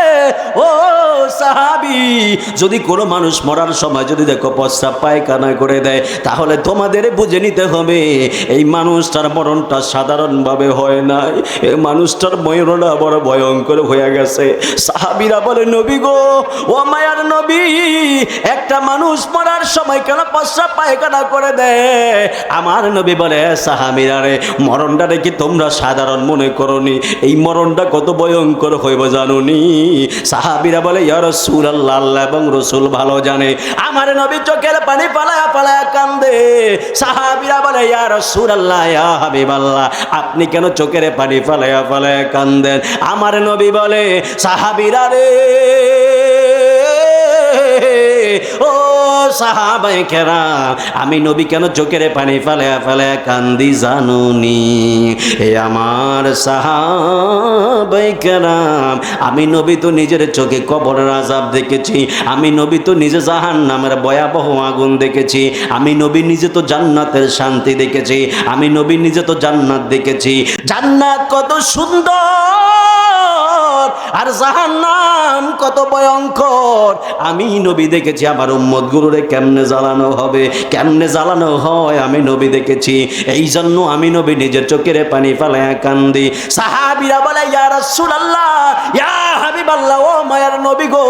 ও সাহাবী, যদি কোনো মানুষ মরার সময় যদি দেখো প্রস্রাব পায়খানা করে দেয়, তাহলে তোমাদের বুঝে নিতে হবে এই মানুষটার মরণটা সাধারণভাবে হয় নাই, এই মানুষটার মরণটা বড় ভয়ঙ্কর হয়ে গেছে। সাহাবীরা বলে, নবী গো, ও মায়ার নবী, একটা মানুষ মরার সময় কেন প্রস্রাব পায়খানা করে দেয়? আমার নবী বলে, সাহাবীরা রে, মরণটা কি তোমরা সাধারণ মনে করনি? এই মরণটা কত ভয়ঙ্কর হইব জানুনি? সাহাবীরা বলে, ইয়া রাসূলুল্লাহ, আল্লাহ এবং রাসূল ভালো জানে। আমার নবী চোখের পানি পালায়া পালায়া কান্দে। সাহাবীরা বলে, ইয়া রাসূলুল্লাহ, ইয়া হাবিবাল্লাহ, আপনি কেন চোখের পানি পালায়া পালায়া কান্দেন? আমার নবী বলে, সাহাবীরা রে, ও সাহাবায়ে কেরাম, আমি নবী কেন চোখের পানি ফেলায়া ফেলায়া কান্দি জানুনি? হে আমার সাহাবায়ে কেরাম, আমি নবী তো নিজের চোখে কবরের আযাব দেখেছি, আমি নবী তো নিজে জাহান্নামের ভয়াবহ আগুন দেখেছি, আমি নবী নিজে তো জান্নাতের শান্তি দেখেছি, আমি নবী নিজে তো জান্নাত দেখেছি। জান্নাত কত সুন্দর আর জাহান্নাম কত ভয়ঙ্কর আমি নবী দেখেছি। আমার উম্মত গুরুরে কেমনে জ্বালানো হবে, কেমনে জ্বালানো হয় আমি নবী দেখেছি। এই জন্য আমি নবী নিজের চোখের পানি ফেলায়া কান্দি। সাহাবীরা বলে, ইয়া রাসূলুল্লাহ, ইয়া হাবিবাল্লাহ, ও মায়ার নবী গো,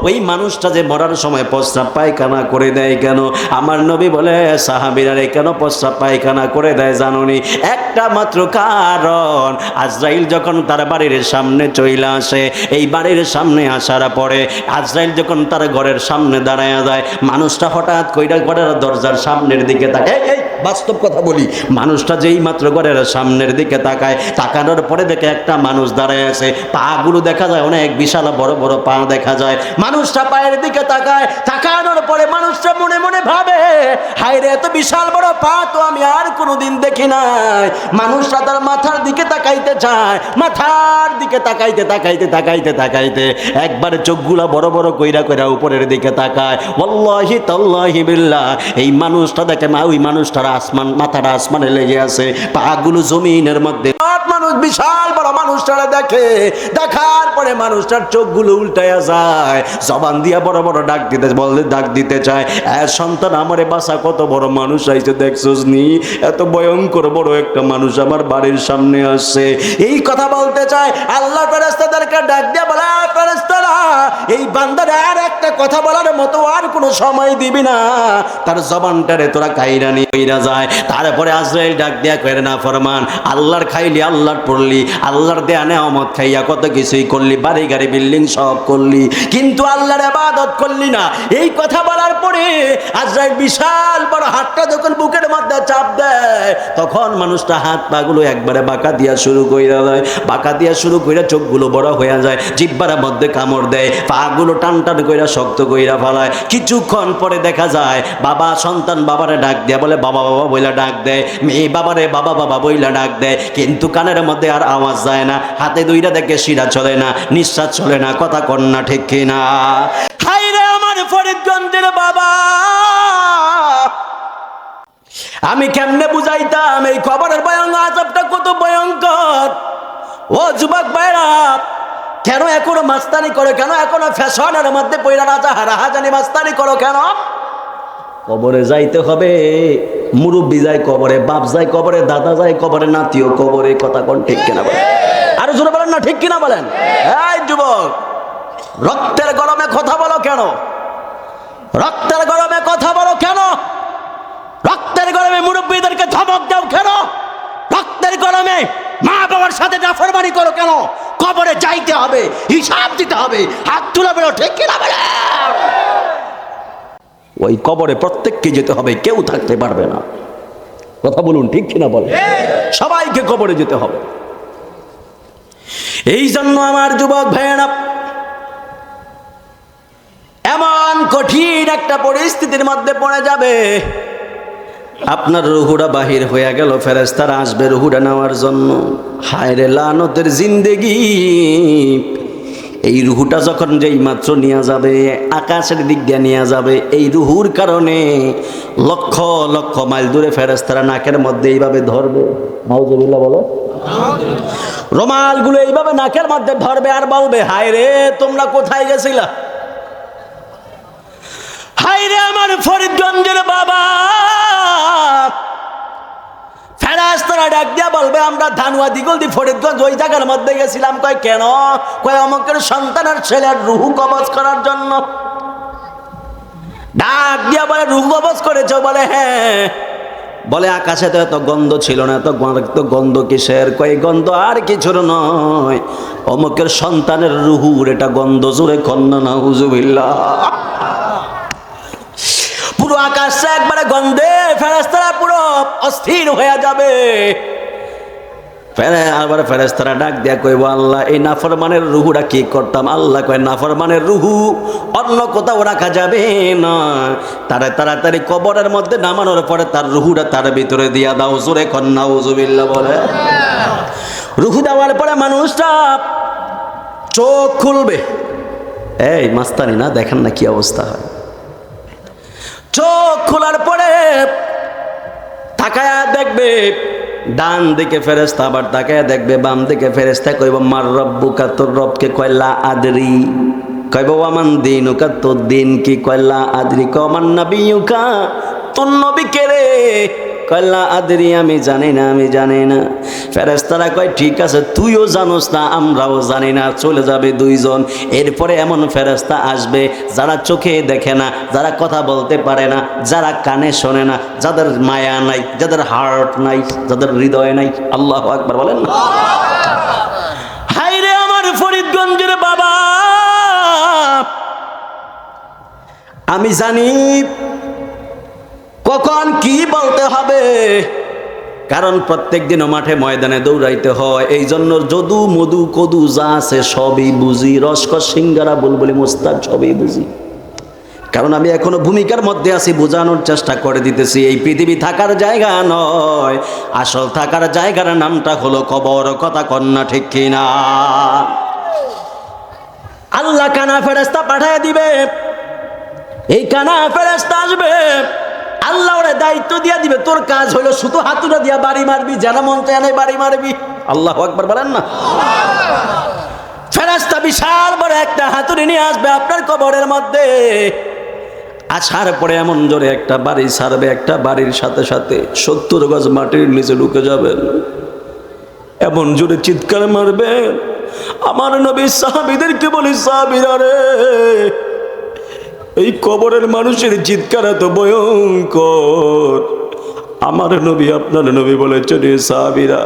ওই মানুষটা যে মরার সময় প্রস্রাব পায়খানা করে দেয় কেন? আমার নবী বলে, সাহাবীরা রে, কেন প্রস্রাব পায়খানা করে দেয় জানোনি? একটা মাত্র কারণ, আজরাইল যখন তার বাড়ির সামনে চইলা আসে, এই বাড়ির সামনে আসার পরে আজরাইল যখন তার ঘরের সামনে দাঁড়ায় যায়, মানুষটা হঠাৎ কইরা ঘরের দরজার সামনের দিকে তাকায়। এই বাস্তব কথা বলি, মানুষটা যেই মাত্র ঘরের সামনের দিকে তাকায়, তাকানোর পরে দেখে একটা মানুষ দাঁড়ায় আছে, পাগুলো দেখা যায় অনেক বিশাল বড় বড় পা দেখা যায়। মানুষটা পায়ের দিকে তাকায়, তাকানোর পরে মানুষটা মনে মনে ভাবে, হায় রে, এত বিশাল বড় পা তো আমি আর কোনোদিন দেখি নাই। মানুষটা তার মাথার দিকে তাকাইতে চায়, মাথার দিকে তাকাইতে তাকাইতে তাকাইতে তাকাইতে একবার চোখগুলা বড় বড় কইরা কইরা উপরের দিকে তাকায়। ওয়াল্লাহি তাল্লাহি বিল্লাহ, এই মানুষটা দেখে ওই মানুষটার আসমান, মাথাটা আসমানে লেগে আছে, পাগুলো জমিনের মধ্যে। মানুষ বিশাল বড় মানুষটারে দেখে, দেখার পরে মানুষটার চোখগুলো উল্টায়া যায়, জবান দিয়া বড় বড় ডাক দিতে বলতে ডাক দিতে চায়, সন্তান আমারে বাসা, কত বড় মানুষ আইছে দেখছস নি? এত ভয়ঙ্কর বড় একটা মানুষ আমার বাড়ির সামনে আসছে। এই কথা বলতে চায়, আল্লাহ ফেরেশতাদেরকে ডাক দিয়া বলে, ফেরেশতারা, এই বান্দার আর একটা কথা বলার মতো আর কোনো সময় দিবি না, তার জবানটারে তোরা কাইরা নিয়ে যায়। তারপরে আজরাইল ডাক দিয়া কইরে, না ফরমান, আল্লাহর খাইলি, আল্লাহর পড়লি, আল্লাহর দেয়া নেয়ামত খাইয়া কত কিছুই করলি, বাড়ি গাড়ি বিল্ডিং সব করলি, কিন্তু আল্লাহর ইবাদত করলি না। এই কথা বলার পরে আজরাইল বিশাল বড় হাতটা যখন বুকের মধ্যে চাপ দেয়, তখন মানুষটা হাত পাগুলো একবারে বাঁকা দিয়া শুরু কইরা দেয়, বাঁকা দিয়া শুরু কইরা চোখগুলো বড় হয়ে যায়, জিহ্বার মধ্যে কামড় দেয়, পাগুলো টান টান কইরা শক্ত কইরা ফেলায়। কিছুক্ষণ পরে দেখা যায় বাবা সন্তান বাবারে ডাক দেয়া বলে, বাবা বাবা বইলা ডাক দেয়, মেয়ে বাবারে বাবা বাবা বইলা ডাক দেয়, কিন্তু কানের মধ্যে আর আওয়াজ যায় না, হাতে দুইটা দেখে শিরা চলে না, নিঃশ্বাস চলে না, কথা কন্যা ঠিক কিনা? হাই রে আমার ফরিদগঞ্জের বাবা, আমি কেমনে বুঝাইতাম এই খবরের ভয়ঙ্কর আযাবটা কত ভয়ঙ্কর। ও যুবক ভাইরা, কেন এখনো মাস্তানি করো? কেন এখনো ফ্যাশনের মধ্যে পয়লা রাজা হারাহাজানি মাস্তানি করো কেন? কবরে যাইতে হবে, মুরব্বী যায় কবরে, বাপ যায় কবরে, দাদা যায় কবরে, নাতিও কবরে, কথা কোন ঠিক কিনা বলেন? আরো জোরে বলেন না, ঠিক কিনা বলেন? এই যুবক, রক্তের গরমে কথা বলো কেন? রক্তের গরমে কথা বলো কেন? রক্তের গরমে মুরব্বীদেরকে ধমক দাও কেন? রক্তের গরমে মা বাবার সাথে নাফরমানি করো কেন? কবরে যাইতে হবে, হিসাব দিতে হবে, হাত তুলে বেরো, ঠিক কিনা বলেন? ওই কবরে প্রত্যেককে যেতে হবে, কেউ থাকতে পারবে না। কথা বলুন, ঠিক কিনা বলেন? সবাইকে কবরে যেতে হবে। এই জন্য আমার যুবক ভাইয়েরা, এমন কঠিন একটা পরিস্থিতির মধ্যে পড়ে যাবে, আপনার রুহুটা বাহির হয়ে গেল, ফেরেশতারা আসবে রুহুটা নেওয়ার জন্য। হায় রে লানতের জিন্দেগি! এই রুহুটা যখন যেই মাত্র নিয়ে যাবে, আকাশের দিক দিয়ে নিয়ে যাবে, এই রুহুর কারণে লক্ষ লক্ষ মাইল দূরে ফেরেশতারা নাকের মধ্যে এইভাবে ধরবে। নাউজুবিল্লাহ বলো। রুমালগুলো এইভাবে নাকের মধ্যে ধরবে আর বলবে, হায় রে তোমরা কোথায় গেছিলা? হায় রে আমার ফরিদগঞ্জের বাবা! ফেরেশতারা ডাক দিয়া বলবে, আমরা ধানুয়া দিগলদি ফরিদগঞ্জ ওই জায়গার মধ্যে গেছিলাম। কয় কেন? কয় অমুকের সন্তানের ছেলের রুহু কবজ করার জন্য। ডাক দিয়া বলে, রুহু কবজ করেছ? বলে হ্যাঁ। বলে আকাশে তো এত গন্ধ ছিল না, এত গন্ধ কিসের? কয় গন্ধ আর কিছুর নয়, অমুকের সন্তানের রুহুর এটা গন্ধ। জোরে কন্যা নাউজুবিল্লাহ। পুরো আকাশে একবারে গন্ধে ফেরেশতারা পুরো অস্থির হয়ে যাবে। আবার ফেরেশতারা ডাক দিয়া কইব, আল্লাহ এই নাফরমানের রুহুটা কি করতাম? আল্লাহ কয়, নাফরমানের রুহু অন্য কোথাও রাখা যাবে না, তারা তাড়াতাড়ি কবরের মধ্যে নামানোর পরে তার রুহুটা তার ভিতরে দিয়া দাও। জোরে কন্যা নাউজুবিল্লাহ বলে। রুহু দেওয়ার পরে মানুষটা চোখ খুলবে। এই মাস্তানি না, দেখেন না কি অবস্থা হয়। চোখ খোলার পরে তাকায়া দেখবে ডান দিকে ফেরেশতা, আবার তাকায়া দেখবে বাম দিকে ফেরেশতা। কইব, মার রব্বুকা, তোর রবকে? কয় লা আদরি। কইব, ওয়ামান দিনুকা, তোর দিন কি? কয় লা আদরি। কয় মান নাবিয়ুকা, তোর নবী কে রে? কয় লা আদরি, আমি জানি না, আমি জানি না। ফেরেশতারা কয়, ঠিক আছে, তুইও জানোস না, আমরাও জানি না। চলে যাবে দুইজন। এরপরে এমন ফেরেশতা আসবে যারা চোখে দেখে না, যারা কথা বলতে পারে না, যারা কানে শোনে না, যাদের মায়া নাই, যাদের হার্ট নাই, যাদের হৃদয় নাই। আল্লাহু আকবার বলেন না। হায় রে আমার ফরিদগঞ্জের বাবা! আমি জানি কখন কি বলতে হবে, কারণ প্রত্যেক দিনও মাঠে ময়দানে দৌড়াইতে হয়। এই জন্য যদু মধু কদু যা আছে সবই বুঝি, রসকস সিঙ্গারা বুলবুলি মোস্তাক সবই বুঝি। কারণ আমি এখনো ভূমিকার মধ্যে আছি, বোঝানোর চেষ্টা করে দিতেছি এই পৃথিবী থাকার জায়গা নয়, আসল থাকার জায়গার নামটা হলো কবর। কথা কন্যা ঠিক কিনা? আল্লাহ কানা ফেরেশতা পাঠিয়ে দিবে। এই কানা ফেরেশতা আসবে, আল্লাহ ওরে দায়িত্ব দিয়া দিবে, তোর কাজ হলো শুধু হাতুড়া দিয়া বাড়ি মারবি, যারা মন চায় না বাড়ি মারবি। আল্লাহু আকবার বলেন না। ফেরেশতা বিশাল বড় একটা হাতুড়ি নিয়ে আসবে আপনার কবরের মধ্যে। আসার পরে এমন জোরে একটা বাড়ি ছাড়বে, একটা বাড়ির সাথে সাথে 70 গজ মাটির নিচে ঢুকে যাবেন। এমন জোরে চিৎকার মারবে, আমার নবী সাহাবীদেরকে বলি, সাহাবীরা রে, এই কবরের মানুষের চিৎকার এত ভয়ঙ্কর। আমার নবী, আপনার নবী বলেছেন, সাহাবীরা,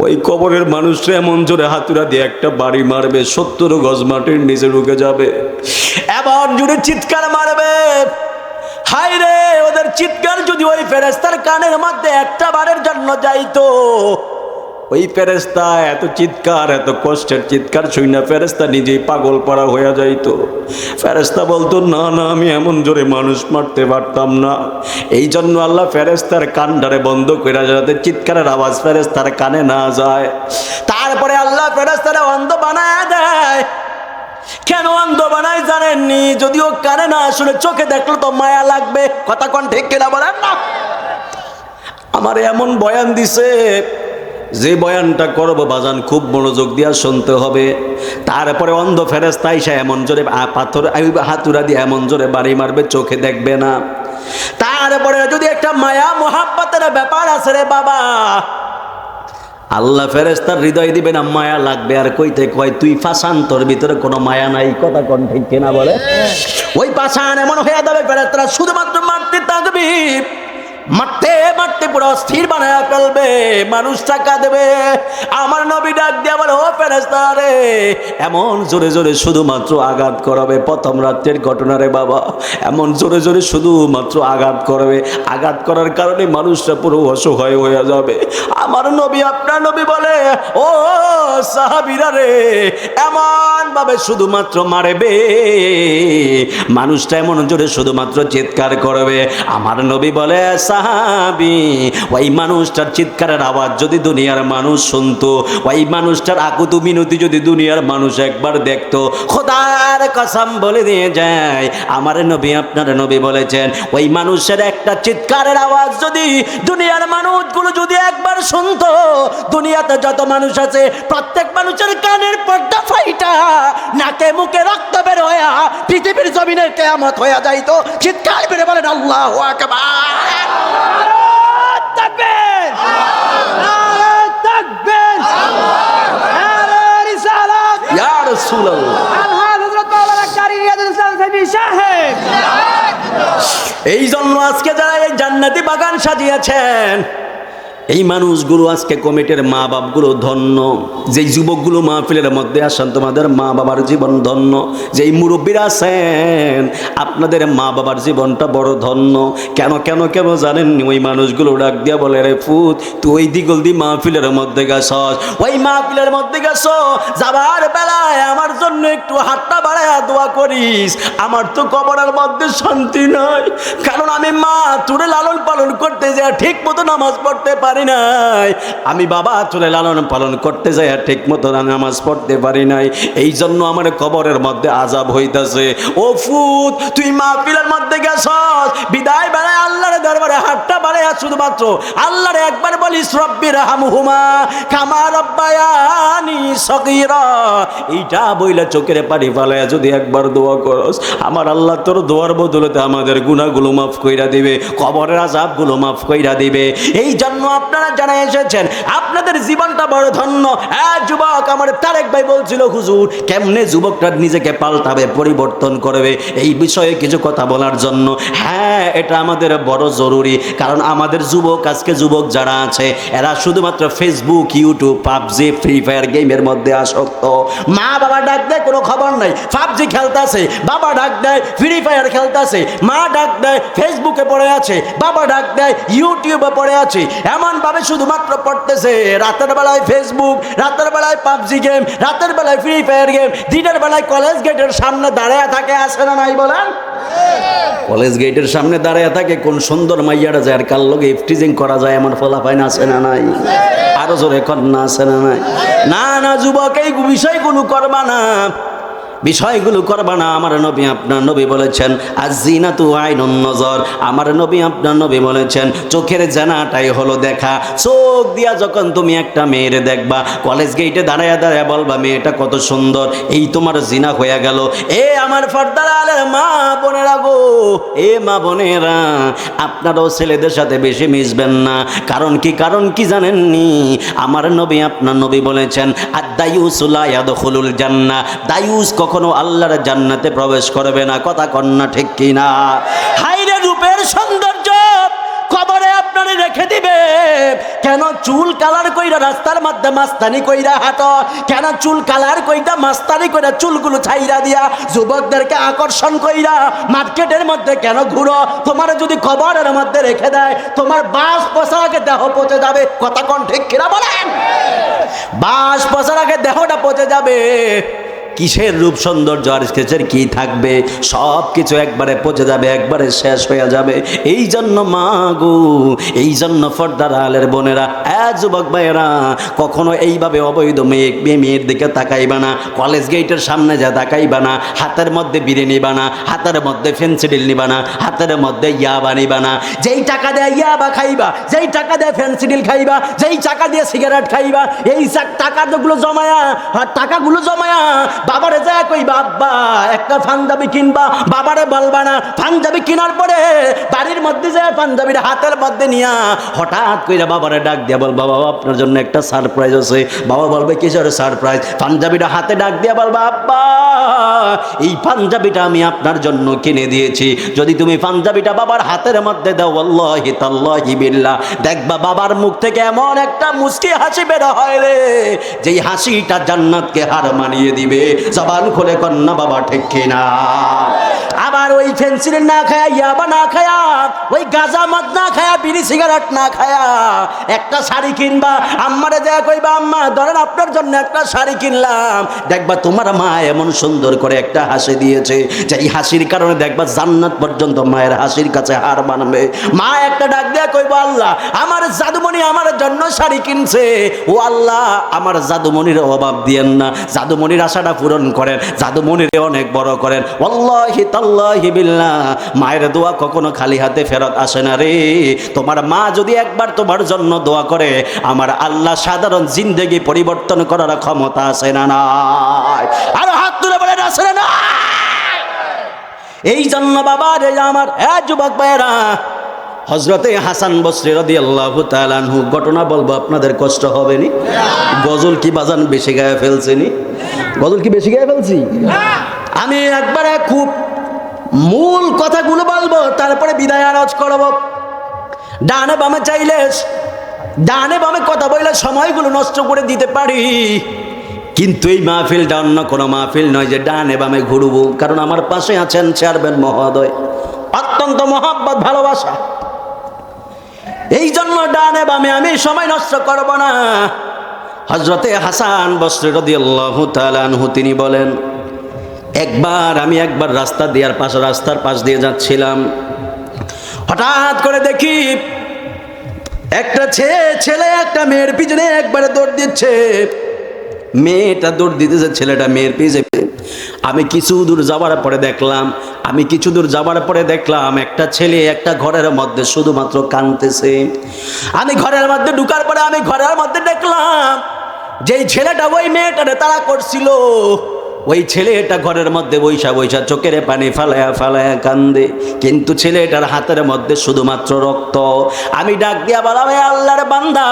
ওই কবরের মানুষরা এমন জোরে হাতুড়া দিয়ে একটা বাড়ি মারবে, 70 গজ মাটির নিচে ঢুকে যাবে। এমন জোরে চিৎকার মারবে, হায় রে, ওদের চিৎকার যদি ওই ফেরেশতার কানের মধ্যে একটা বারের জন্য যাইতো, ওই ফেরেশতা এত চিৎকার, এত কষ্টের চিৎকার শুই না ফেরেশতা নিজেই পাগল পাড়া হয়ে যাইতো। ফেরেশতা বলতো, না না, আমি এমন জোরে মানুষ মারতে পারতাম না। এই জন্য আল্লাহ ফেরেশতার কানটারে বন্ধ করে, যাতে চিৎকারের আওয়াজ ফেরেশতার কানে না যায়। তারপরে আল্লাহ ফেরেশতারে অন্ধ বানায় দেয়। কেন অন্ধ বানায় জানেননি? যদিও কানে না, আসলে চোখে দেখলে তো মায়া লাগবে। কথা কোন ঠিক কিনা বলেন না? আমার এমন বয়ান দিছে, যে বয়ানটা করবো বাজান খুব মনোযোগ দিয়া শুনতে হবে। তারপরে অন্ধ ফেরেশতা আইসা এমন জোরে পাথর হাতুড়া দিয়ে এমন জোরে বাড়ি মারবে, চোখে দেখবে না। তারপরে যদি একটা মায়া মোহাব্বতের ব্যাপার আছে রে বাবা, আল্লাহ ফেরেশতার হৃদয় দিবে না, মায়া লাগবে। আর কইতে কয়, তুই পাষাণ, তোর ভিতরে কোনো মায়া নাই। কথা কোন ঠিক কিনা বলে? ওই পাষাণ এমন হয়ে যাবে, ফেরেশতারা শুধুমাত্র মারতে থাকবি, মারতে মারতে পুরো অস্থির বানায় ফেলবে, মানুষটা কাঁদবে। আমার নবী ডাক দিয়ে বলে, ও ফেরেশতারা রে, এমন জোরে জোরে শুধুমাত্র আঘাত করাবে, প্রথম রাত্রের ঘটনা রে বাবা, এমন জোরে জোরে শুধুমাত্র আঘাত করবে, আঘাত করার কারণে মানুষটা পুরো অসহায় হয়ে যাবে। আমার নবী, আপনার নবী বলে, ও সাহাবীরা রে, এমন ভাবে শুধুমাত্র মারবে, মানুষটা এমন জোরে শুধুমাত্র চিৎকার করবে। আমার নবী বলে, সাহাবী, ওই মানুষটার চিৎকারের আওয়াজ যদি দুনিয়ার মানুষ শুনতো, ওই মানুষটার আকুতি মিনতি যদি দুনিয়ার মানুষ একবার দেখতো, খোদার কসম বলে দিয়ে যায়, আমার নবী, আপনার নবী বলেছেন, ওই মানুষের একটা চিৎকারের আওয়াজ যদি দুনিয়ার মানুষগুলো যদি একবার শুনতো, দুনিয়াতে যত মানুষ আছে প্রত্যেক মানুষের কানের পর্দা ফাইটা, নাকে মুখে রক্ত বের হয়ে পৃথিবীর জমিনের কিয়ামত হয়ে যাইতো। চিৎকার করে বলেন আল্লাহু আকবার। তাকবীর, নারে তাকবীর, নারে রিসালাত, ইয়া রাসূলুল্লাহ। হযরত মাওলানা কারি ইয়াদুল ইসলাম সাহেব সাহেব, এই জন্য আজকে যারা এই জান্নাতি বাগান সাজিয়েছেন, এই মানুষগুলো আজকে কমিটির মা বাপগুলো ধন্য, যেই যুবকগুলো মাহফিলের মধ্যে আসেন তোমাদের মা বাবার জীবন ধন্য, যেই মুরব্বীরা আছেন আপনাদের মা বাবার জীবনটা বড় ধন্য। কেন কেন কেন জানেন? ওই মানুষগুলো ডাক দিয়া বলে, রে ফুত, তুই ওই দিগল দি মাহফিলের মধ্যে গেছস, ওই মাহফিলের মধ্যে গেছো, যাবার বেলায় আমার জন্য একটু হাতটা বাড়ায় দোয়া করিস, আমার তো কবরের মধ্যে শান্তি নাই, কারণ আমি মা তোরে লালন পালন করতে যাই ঠিক মতো নামাজ পড়তে পারি নাই, আমি বাবা চলে লালন পালন করতে যাই ঠিক মতো নামাজ পড়তে পারি নাই, এই জন্য আমার কবরের মধ্যে আযাব হইতাছে। ও ফুত, তুই মাহফিলের মধ্যে গেছস, বিদায় বেলায় আল্লাহর দরবারে হাতটা বাড়াইয়া শুধুমাত্র আল্লাহরে একবার বলিস, রব্বি রহমহুমা কামা রব্বায়ানি সগীরা, এইটা বইলা চোখের পানি ফালাইয়া যদি একবার দোয়া করস, আমার আল্লাহ তোর দোয়ার বদলতে আমাদের গুনাহগুলো মাফ কইরা দিবে, কবরের আযাবগুলো মাফ কইরা দিবে। এই জন্য আপনারা জানা এসেছেন, আপনাদের জীবনটা বড় ধন্য। যুবক, আমার তারেক ভাই বলছিল, হুজুর কেমনে যুবকটা নিজেকে পাল্টাবে, পরিবর্তন করবে, এই বিষয়ে কিছু কথা বলার জন্য। হ্যাঁ, এটা আমাদের বড় জরুরি, কারণ আমাদের যুবক, আজকে যুবক যারা আছে এরা শুধুমাত্র Facebook, YouTube, PUBG, free fire গেমের মধ্যে আসক্ত। মা বাবা ডাক দেয়, কোনো খবর নাই, পাবজি খেলতেছে, বাবা ডাক দেয় ফ্রি ফায়ার খেলতেছে, মা ডাক দেয় ফেসবুকে পড়ে আছে, বাবা ডাক দেয় ইউটিউবে পড়ে আছে, এমন ভাবে শুধুমাত্র পড়তেছে। রাতের বেলায় ফেসবুক, রাতের বেলায় পাবজি গেম, রাতের বেলায় ফ্রি ফায়ার গেম, দিনের বেলায় কলেজ গেটের সামনে দাঁড়ায় থাকে, আসে না নাই বলেন? কলেজ গেটের সামনে দাঁড়ায় থাকে, কোন সুন্দর মাইয়ারা যায় আর কার লগে ইফটিজিং করা যায়, এমন ফলাফাইন আছে না নাই? আরো জোরে কন্যা আছে না নাই? না না যুবক, এই বিষয়গুলো করবা না, বিষয়গুলো করবা না। আমার নবী, আপনার নবী বলেছেন, আয-যিনাতু আইনুন নজর, আমার নবী, আপনার নবী বলেছেন, চোখের জানাটাই হলো দেখা। চোখ দিয়া যখন তুমি একটা মেয়ের দেখবা, কলেজ গেটে দাঁড়ায়া দাঁড়ায়া বলবা, মেয়েটা কত সুন্দর, এই তোমার জিনা হয়ে গেল। এ আমার পর্দার আলের মা বোনেরা গো, এ মা বোনেরা, আপনারাও ছেলেদের সাথে বেশি মিশবেন না। কারণ কি? কারণ কি জানেননি? আমার নবী, আপনার নবী বলেছেন, আদ-দায়ুসু লা ইয়াদখুলুল জান্নাহ, দায়ুস কখনো আল্লাহর জান্নাতে প্রবেশ করবে না। কথা কন্যা ঠিক কিনা? হাইরে রূপের সৌন্দর্য কবরে আপনারে রেখে দিবে। কেন চুল কালার কইরা রাস্তার মধ্যে মাস্তানি কইরা হাঁটো? কেন চুল কালার কইরা মাস্তানি কইরা চুলগুলো ছাইরা দিয়া যুবকদেরকে আকর্ষণ কইরা মার্কেটের মধ্যে কেন ঘুরো? তোমার যদি কবরের মধ্যে রেখে দেয়, তোমার বাস পচার আগে দেহ পচে যাবে। কথা কোন ঠিক কিনা বলেন? বাস পচার আগে দেহটা পচে যাবে। কিসের রূপ সৌন্দর্য আর কিসের কি থাকবে? সব কিছু একবারে পচে যাবে, একবারে শেষ হয়ে যাবে। এই জন্য মা গো, এই জন্য পর্দার আলের বোনেরা, যুবক ভাইয়েরা, কখনো এইভাবে অবৈধ মেয়ের দিকে তাকাইবা না, কলেজ গেটের সামনে যা তাকাইবা না, হাতের মধ্যে বিড়ি নিবা না, হাতের মধ্যে ফেন্সিডিল নিবা না, হাতের মধ্যে ইয়াবা নিবা না। যেই টাকা দিয়ে ইয়াবা খাইবা, যেই টাকা দিয়ে ফেন্সিডিল খাইবা, যেই টাকা দিয়ে সিগারেট খাইবা, এই টাকাগুলো জমায়া, টাকাগুলো জমায়া বাবারে যা কইবা আব্বা একটা পাঞ্জাবি কিনবা, বাবারে বলবা না। পাঞ্জাবি কেনার পরে বাড়ির মধ্যে যায় পাঞ্জাবির হাতের মধ্যে নিয়া হঠাৎ কইরা বাবারে ডাক দিয়া বলবা বাবা আপনার জন্য একটা সারপ্রাইজ আছে। বাবা বলবে কিসের সারপ্রাইজ? পাঞ্জাবিটা হাতে ডাক দিয়া বলবা আব্বা এই পাঞ্জাবিটা আমি আপনার জন্য কিনে দিয়েছি, যদি তুমি পাঞ্জাবিটা বাবার হাতের মধ্যে দাও আল্লাহি তাল্লাহি বিল্লাহ, দেখবা বাবার মুখ থেকে এমন একটা মুস্কি হাসি বের হয় রে, যেই হাসিটা জান্নাতকে হার মানিয়ে দিবে। জবান খুলে কন্যা বাবা ঠিক কিনা? আবার ওই ফেন্সিল না খায়া, ইয়াবা না খায়া, ওই গাঁজা মদ না খায়া, বিড়ি সিগারেট না খায়া একটা শাড়ি কিনবা, আম্মারে দেয়া কইবা আম্মা ধরেন আপনার জন্য একটা শাড়ি কিনলাম, দেখবা তোমার মা এমন সুন্দর করে একটা হাসি দিয়েছে, যে এই হাসির কারণে দেখবা জান্নাত পর্যন্ত মায়ের হাসির কাছে হার মানবে। মা একটা ডাক দেয়া কইবা আল্লাহ আমার জাদুমণি আমার জন্য শাড়ি কিনছে, ও আল্লাহ আমার জাদুমণির অভাব দিয়েন না, জাদুমণির আশাটা পূরণ করেন, জাদুমণির অনেক বড় করেন। ওয়াল্লাহি তাল্লাহি বিল্লাহ মায়ের দোয়া কখনো খালি হাতে ফেরত আসে না রে। তোমার মা যদি একবার তোমার জন্য দোয়া করে, আমার আল্লাহ সাধারণ জিন্দেগি পরিবর্তন করার ক্ষমতা আছে না নাই? আর হাত তুলে বলেন আছে না নাই? এই জন্য বাবা রে আমার যুবক ভাইরা, হযরতে হাসান বসরি রাদিয়াল্লাহু তাআলা আনহু ঘটনা বলবো, আপনাদের কষ্ট হবে নি? গজল কি বাজান বেশি গায়ে ফেলছেনি? গজল কি বেশি গায়ে ফেলছি? আমি একবারে খুব মূল কথাগুলো বলবো, তারপরে বিদায় আরজ করব। ডানে বামে চাইলে, ডানে বামে কথা বললে সময়গুলো নষ্ট করে দিতে পারি, কিন্তু এই মাহফিলটা অন্য কোনো মাহফিল নয় যে ডানে বামে ঘুরবো, কারণ আমার পাশে আছেন চেয়ারম্যান মহোদয়, অত্যন্ত মহব্বত ভালোবাসা, এই জন্য ডানে বামে আমি সময় নষ্ট করব না। হযরতে হাসান বসরি রাদিয়াল্লাহু তাআলা আনহু তিনি বলেন, আমি একবার রাস্তার পাশ দিয়ে যাচ্ছিলাম, হঠাৎ করে দেখি একটা ছেলে একটা মেয়ের পিছনে একবারে দৌড় দিচ্ছে, মেয়েটা দৌড় দিতেছে, ছেলেটা মেয়ের পিছনে। আমি কিছু দূর যাওয়ার পরে দেখলাম একটা ছেলে একটা ঘরের মধ্যে শুধুমাত্র কাঁদতেছে। আমি ঘরের মধ্যে ঢুকার পরে আমি ঘরের মধ্যে দেখলাম যেই ছেলেটা ওই মেয়েটারে তাড়া করছিল, ওই ছেলেটা ঘরের মধ্যে বৈশা চোখের পানি ফালায়া কান্দে, কিন্তু ছেলেটার হাতের মধ্যে শুধুমাত্র রক্ত। আমি ডাক দিয়া বললাম, আল্লাহর বান্দা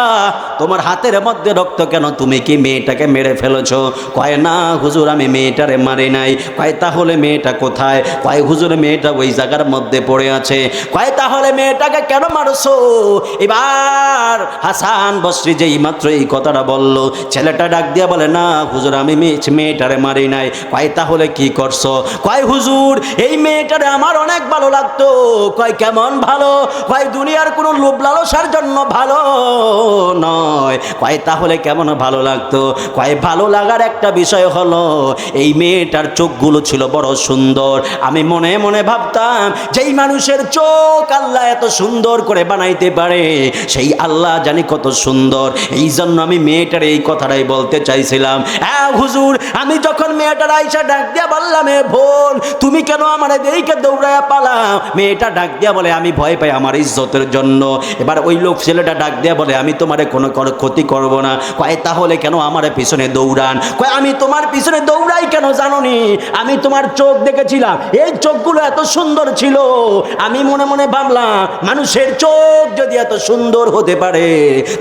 তোমার হাতের মধ্যে রক্ত কেন? তুমি কি মেয়েটাকে মেরে ফেলেছো? কয় না হুজুর আমি মেয়েটারে মারি নাই। কয় তাহলে মেয়েটা কোথায়? কয় হুজুর মেয়েটা ওই জায়গার মধ্যে পড়ে আছে। কয় তাহলে মেয়েটাকে কেন মারছো? এবার হাসান বসরি যেই মাত্র এই কথাটা বলল, ছেলেটা ডাক দিয়া বলে, না হুজুর আমি মেয়েটারে মারি নাই। কয় তাহলে কি করছো? কয় হুজুর এই মেয়েটারে আমার অনেক ভালো লাগতো। কয় কেমন ভালো? কয় দুনিয়ার কোনো লোভ লালসার জন্য ভালো নয়। কয় তাহলে কেমন ভালো লাগতো? কয় ভালো লাগার একটা বিষয় হলো এই মেয়েটার চোখগুলো ছিল বড় সুন্দর। আমি মনে মনে ভাবতাম যেই মানুষের চোখ আল্লাহ এত সুন্দর করে বানাইতে পারে, সেই আল্লাহ জানি কত সুন্দর। এই জন্য আমি মেয়েটার এই কথাটাই বলতে চাইছিলাম। হুজুর আমি যখন মেয়েটার আইসা ডাক দিয়া বললাম, এ বোন তুমি কেন আমার দেইকে দৌড়ায়া পালাও? মেয়েটা ডাক দিয়া বলে, আমি ভয় পাই আমার ইজ্জতের জন্য। এবার ওই লোক ছেলেটা ডাক দিয়া বলে, আমি তোমারে কোনো ক্ষতি করব না। কয় তাহলে কেন আমার পিছনে দৌড়ান? কয় আমি তোমার পিছনে দৌড়াই কেন জানোনি? আমি তোমার চোখ দেখেছিলাম, এই চোখগুলো এত সুন্দর ছিল। আমি মনে মনে ভাবলাম মানুষের চোখ যদি এত সুন্দর হতে পারে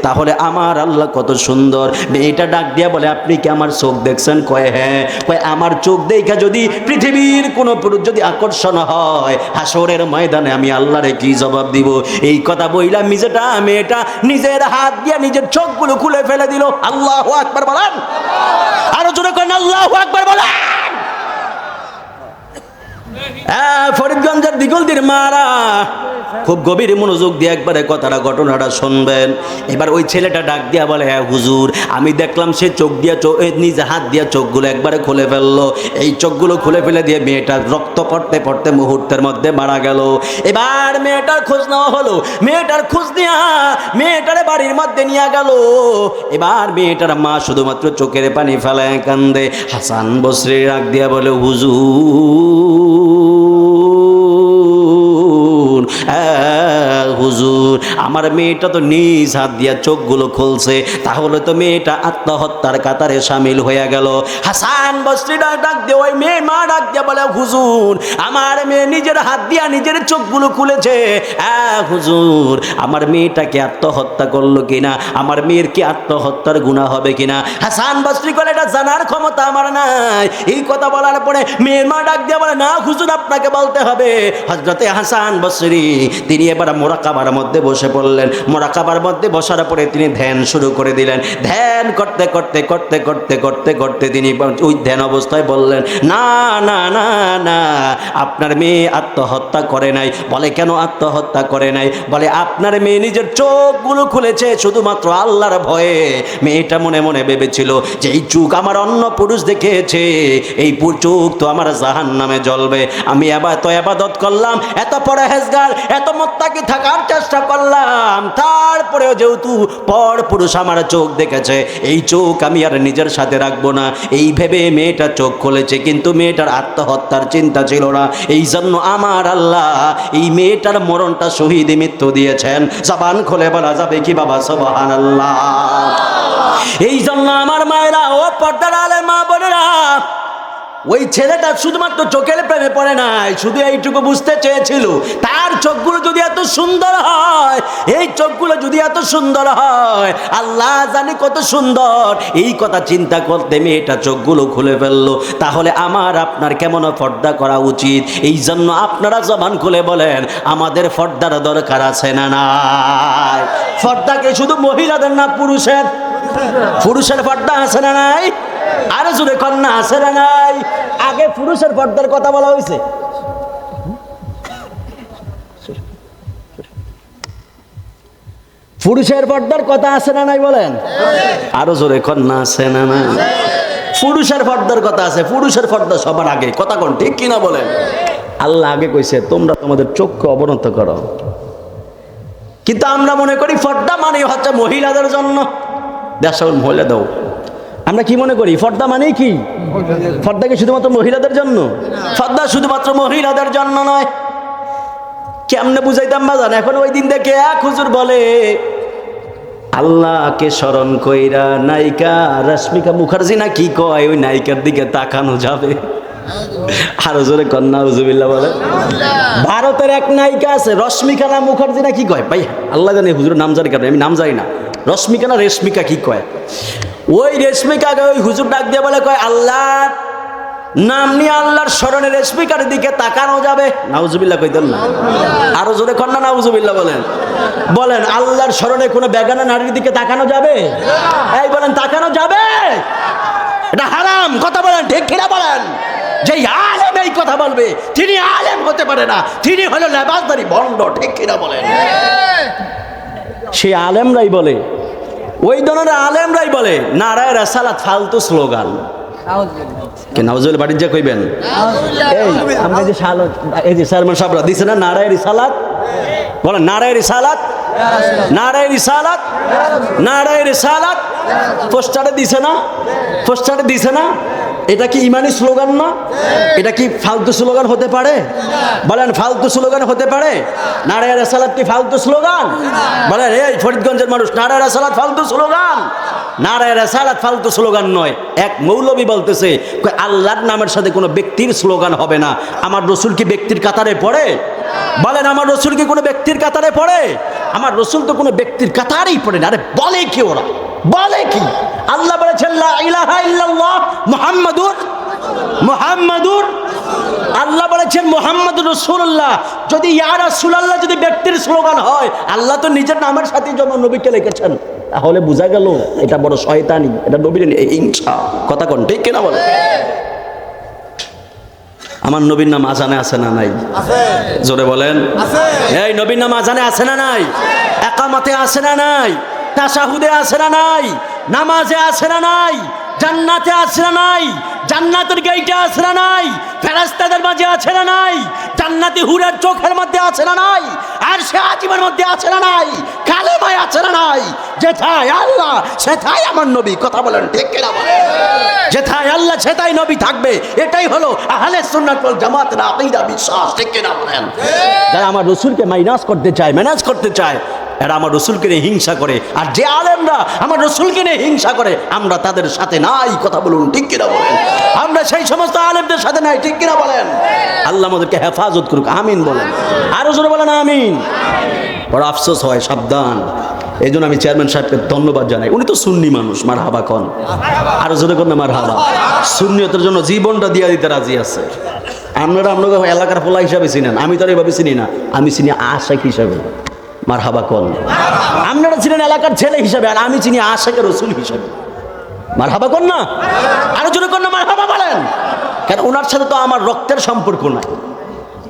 তাহলে আমার আল্লাহ কত সুন্দর। মেয়েটা ডাক দিয়া বলে, আপনি কি আমার চোখ দেখছেন? কয় হ্যাঁ। কয় আমার চোখ দেখা যদি পৃথিবীর কোনো পুরুষ যদি আকর্ষণ হয়, হাসরের ময়দানে আমি আল্লাহরে কি জবাব দিব? এই কথা বইলাম মেয়েটা নিজের হাত দিয়ে নিজের চোখগুলো খুলে ফেলে দিল। আল্লাহু আকবার বলেন, আরো জোরে করেন আল্লাহু আকবার বলেন। ফরিদগঞ্জের দিগলদির মারা খুব গভীর মনোযোগ দিয়ে একবারে ঘটনাটা শুনবেন। এবার ওই ছেলেটা ডাক দিয়া বলে, হ্যাঁ হুজুর আমি দেখলাম সে চোখ দিয়া নিজে হাত দিয়া চোখগুলো একবারে খুলে ফেললো। এই চোখগুলো খুলে ফেলে দিয়ে মেয়েটার রক্ত পড়তে পড়তে মুহূর্তের মধ্যে মারা গেল। এবার মেয়েটার খোঁজ নেওয়া হলো, মেয়েটার খোঁজ নেওয়া মেয়েটারে বাড়ির মধ্যে নিয়ে গেল। এবার মেয়েটার মা শুধুমাত্র চোখের পানি ফেলায় কান্দে। হাসান বসরি ডাক দিয়া বলে, হুজুর হুজুর আমার মেয়েটা তো নিজ হাত দিয়া চোখগুলো খুলছে, তাহলে তো মেয়েটা আত্মহত্যার কাতারে সামিল হয়ে গেল। হাসান বসরি ডাক দিয়ে ওই মেয়ে মা ডাক দিয়ে বলে, হুজুর আমার মেয়ে নিজের হাত দিয়া নিজের চোখগুলো খুলেছে। হুজুর আমার মেয়েটাকে আত্মহত্যা করলো কিনা, আমার মেয়ের কি আত্মহত্যার গুনাহ হবে কিনা? হাসান বসরি বলে, এটা জানার ক্ষমতা আমার নাই। এই কথা বলার পরে মেয়ের মা ডাক দিয়ে বলে, না হুজুর আপনাকে বলতে হবে। হযরতে হাসান বসরি তিনি এবার মোরাকাবার মধ্যে বসে পড়লেন। মোরাকাবার মধ্যে বসার পরে তিনি ধ্যান শুরু করে দিলেন। ধ্যান করতে করতে করতে করতে করতে করতে তিনি ওই ধ্যান অবস্থায় বললেন, না না না না আপনার মেয়ে আত্মহত্যা করে নাই। বলে কেন আত্মহত্যা করে নাই? বলে আপনার মেয়ে নিজের চোখগুলো খুলেছে শুধুমাত্র আল্লাহর ভয়ে। মেয়েটা মনে মনে ভেবেছিল যে এই চোখ আমার অন্য পুরুষ দেখেছে, এই চোখ তো আমার জাহান্নামে জ্বলবে। আমি এত ইবাদত করলাম, এত পরহেজগার, এত মুত্তাকি থাকার চেষ্টা করলাম, তারপরেও যেহেতু পর পুরুষ আমার চোখ দেখেছে, এই চোখ আমি আর নিজের সাথে রাখবো না। এই ভেবে মেয়েটা চোখ খুলেছে, কিন্তু মেয়েটার আত্মহত্যার চিন্তা ছিল না। এই জন্য আমার আল্লাহ এই মেয়েটার মরণটা শহীদ মৃত্যু দিয়েছেন। জবান খুলে বলা যাবে কি বাবা সুবহানাল্লাহ? এই জন্য আমার মায়েরা ও পর্দার আলের মা বোনেরা, ওই ছেলেটা শুধুমাত্র চোখের প্রেমে পড়ে নাই, শুধু এইটুকু বুঝতে চেয়েছিল তার চোখগুলো যদি এত সুন্দর হয়, এই চোখগুলো যদি এত সুন্দর হয়, আল্লাহ জানি কত সুন্দর। এই কথা চিন্তা করতে মেয়েটা চোখগুলো খুলে ফেললো। তাহলে আমার আপনার কেমন পর্দা করা উচিত? এই জন্য আপনারা জবান খুলে বলেন, আমাদের পর্দার দরকার আছে না নাই? পর্দাকে শুধু মহিলাদের না, পুরুষের পুরুষের পর্দা আছে না নাই? আরে জোরে কন্যা আছে না নাই? আগে পুরুষের পর্দার কথা বলা হয়েছে। পুরুষের পর্দার কথা আছে না নাই বলেন? আরো জোরে কন্যা আছে না নাই? পুরুষের পর্দার কথা আছে। পুরুষের পর্দা সবার আগে, কথা কোন ঠিক কিনা বলেন? আল্লাহ আগে কইছে তোমরা তোমাদের চোখকে অবনত করো, কিন্তু আমরা মনে করি পর্দা মানে হচ্ছে মহিলাদের জন্য। দেশ মহিলা দাও, আমরা কি মনে করি পর্দা মানে কি? পর্দা কি শুধুমাত্র মহিলাদের জন্য? পর্দা শুধুমাত্র মহিলাদের জন্য নয়। কেমনে বুঝাইতাম বাজান? এখন ওই দিন দেখে এক হুজুর বলে, আল্লাহকে স্মরণ কইরা নায়িকা রশ্মিকা মুখার্জি না কি কয়, ওই নায়িকার দিকে তাকানো যাবে। আরো জোরে কন্যা উজুবিল্লাহ বলে। ভারতের এক নায়িকা আছে রশ্মিকা না মুখার্জি না কি কয়, ভাই আল্লাহ জানে, হুজুরের নাম জানি কেন, আমি নাম জানি না। রশ্মিকা না রেশমিকা কি কয়, ওই রেশমিকাকে ওই হুজুর ডাক দিয়ে বলে, কয় আল্লাহর নাম নিয়ে আল্লাহর স্মরণে রেশমিকার দিকে তাকানো যাবে। নাউজুবিল্লাহ কইতেন না? আরো জোরে কন্যা নাউজুবিল্লাহ বলেন। বলেন আল্লাহর স্মরণে কোনো বেগানা নারীর দিকে তাকানো যাবে? এই বলেন তাকানো যাবে? এটা হারাম। কথা বলেন ঠিক কিনা বলেন? যে আলেম এই কথা বলবে তিনি আলেম হতে পারে না, তিনি হলো লেবাসদারি ভণ্ড। ঠিক কিনা বলেন? সেই আলেমরাই বলে, ওই ধরনের আলেমরাই বলে নারায়ে রিসালাত ফালতু স্লোগান। নাউজুবিল্লাহ বাড়ির যা কইবেন। এই আমরা যে এই যে সালমান সাহেবরা দিছে না নারায়ে রিসালাত, বলেন নারায়ে রিসালাত, নারায়ে রিসালাত, নারায়ে রিসালাত। পোস্টারে দিছে না, পোস্টারে দিছে না? এটা কি ইমানি স্লোগান না? এটা কি ফালতু স্লোগান হতে পারে? বলেন ফালতু স্লোগান হতে পারে? নারায়ে রিসালাত কি ফালতু স্লোগান? বলেন এই ফরিদগঞ্জের মানুষ, নারায়ে রিসালাত ফালতু স্লোগান? নারায়ে রিসালাত ফালতু স্লোগান নয়। এক মৌলবী বলতেছে আল্লাহর নামের সাথে কোনো ব্যক্তির স্লোগান হবে না। আমার রসুল কি ব্যক্তির কাতারে পড়ে? বলেন আমার রসুল কি কোনো ব্যক্তির কাতারে পড়ে? আমার রসুল তো কোনো ব্যক্তির কাতারেই পড়ে না। আরে বলে কি ওরা, বলে কি? আল্লাহ বলেছেন লা ইলাহা ইল্লাল্লাহ মুহাম্মাদুর মুহাম্মাদুর, আল্লাহ বলেছেন মুহাম্মাদুর রাসূলুল্লাহ। যদি ইয়া রাসূলুল্লাহ যদি ব্যক্তির স্লোগান হয়, আল্লাহ তো নিজের নামের সাথে জন্য নবীকে লিখেছেন, তাহলে বোঝা গেল এটা বড় শয়তানি, এটা নবীর হিংসা। কথা কোন ঠিক কিনা বলে? আমার নবীর নাম আজানে আছে না নাই? জোরে বলেন। এই নবীর নাম আজানে আছে না নাই? একামতে আছে না নাই? তাশাহুদে আছে না নাই? নামাজে আছে না নাই? জান্নাতে আছে না নাই? জান্নাতের গেইটে আছে না নাই? ফেরেশতাদের মাঝে আছে না নাই? জান্নাতি হুরের চোখের মধ্যে আছে না নাই? আর সে আজীবনের মধ্যে আছে না নাই, কালেমায় আছে না নাই, যেথায় আল্লাহ সেথায় আমার নবী। কথা বলেন ঠিক কিনা বলেন? যেথায় আল্লাহ সেথায় নবী থাকবে, এটাই হলো আহলে সুন্নাত ওয়াল জামাতের আকীদা, বিশ্বাস। ঠিক কিনা বলেন? যারা আমার রাসূলকে মাইনাস করতে চায়, ম্যানেজ করতে চায়, এরা আমার রসুলকে নিয়ে হিংসা করে। আর যে আলেমরা আমার রসুলকে নিয়ে হিংসা করে, আমরা তাদের সাথে নাই। কথা বলুন ঠিক কিনা বলেন? আমরা সেই সমস্ত আলেমদের সাথে নাই। ঠিক কিনা বলেন? আল্লাহ আমাদেরকে হেফাজত করুক, আমিন বলেন। আরো জোরে বলেন আমিন। বড় আফসোস হয়, সাবধান। এই জন্য আমি চেয়ারম্যান সাহেবকে ধন্যবাদ জানাই, উনি তো সুন্নি মানুষ। মার হাবা কন, আরো জোরে কন না মার হাবা। সুন্নিয়তের জন্য জীবনটা দিয়া দিতে রাজি আছে। আপনারা আপনাকে এলাকার ফোলা হিসাবে চিনেন, আমি তো এভাবে চিনি না, আমি চিনি আশেক হিসাবে। মারহাবা কোন? আপনারা ছিলেন এলাকার ছেলে হিসাবে, আর আমি চিনি আশেকে রসুল হিসাবে। মারহাবা কোন না? আরো জোরে কোন না মারহাবা বলেন? কারণ ওনার সাথে তো আমার রক্তের সম্পর্ক নাই,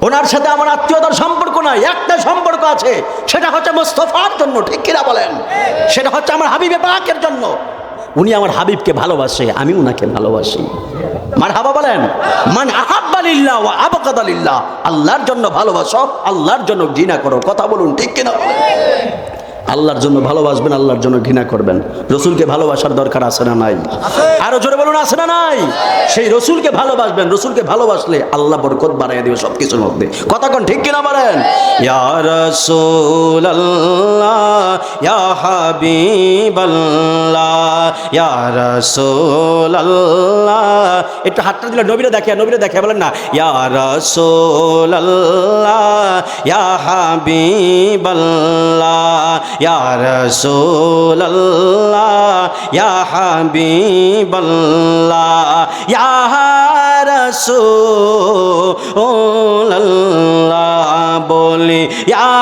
ওনার সাথে আমার আত্মীয়তার সম্পর্ক নাই। একটা সম্পর্ক আছে, সেটা হচ্ছে মুস্তাফার জন্য। ঠিক কিনা বলেন? সেটা হচ্ছে আমার হাবিবে পাকের জন্য। উনি আমার হাবিবকে ভালোবাসে, আমি উনাকে ভালোবাসি। মারহাবা বলেন। মান আহাব্বা লিল্লাহ ওয়া আবগাদা লিল্লাহ, আল্লাহর জন্য ভালোবাসো, আল্লাহর জন্য ঘৃণা করো। কথা বলুন ঠিক কিনা বলেন? আল্লাহর জন্য ভালোবাসবেন, আল্লাহর জন্য ঘৃণা করবেন। রসুলকে ভালোবাসার দরকার আছে না নাই? আরো জোরে বলুন আছে না নাই? সেই রসুলকে ভালোবাসবেন, রসুলকে ভালোবাসলে আল্লাহ বরকত বাড়াইয়া দেবে সবকিছুর মধ্যে। কথা কোন ঠিক কিনা বলেন? ইয়া রাসূলুল্লাহ ইয়া হাবিবাল্লাহ ইয়া রাসূলুল্লাহ। একটু হাতটা দিলে নবীরে দেখে, নবীরে দেখে বলেন না, ইয়া রাসূলুল্লাহ ইয়া হাবিবাল্লাহ ইয়া রাসূলুল্লাহ ইয়া হাবিবাল্লাহ ইয়া রাসূলুল্লাহ বলি ইয়া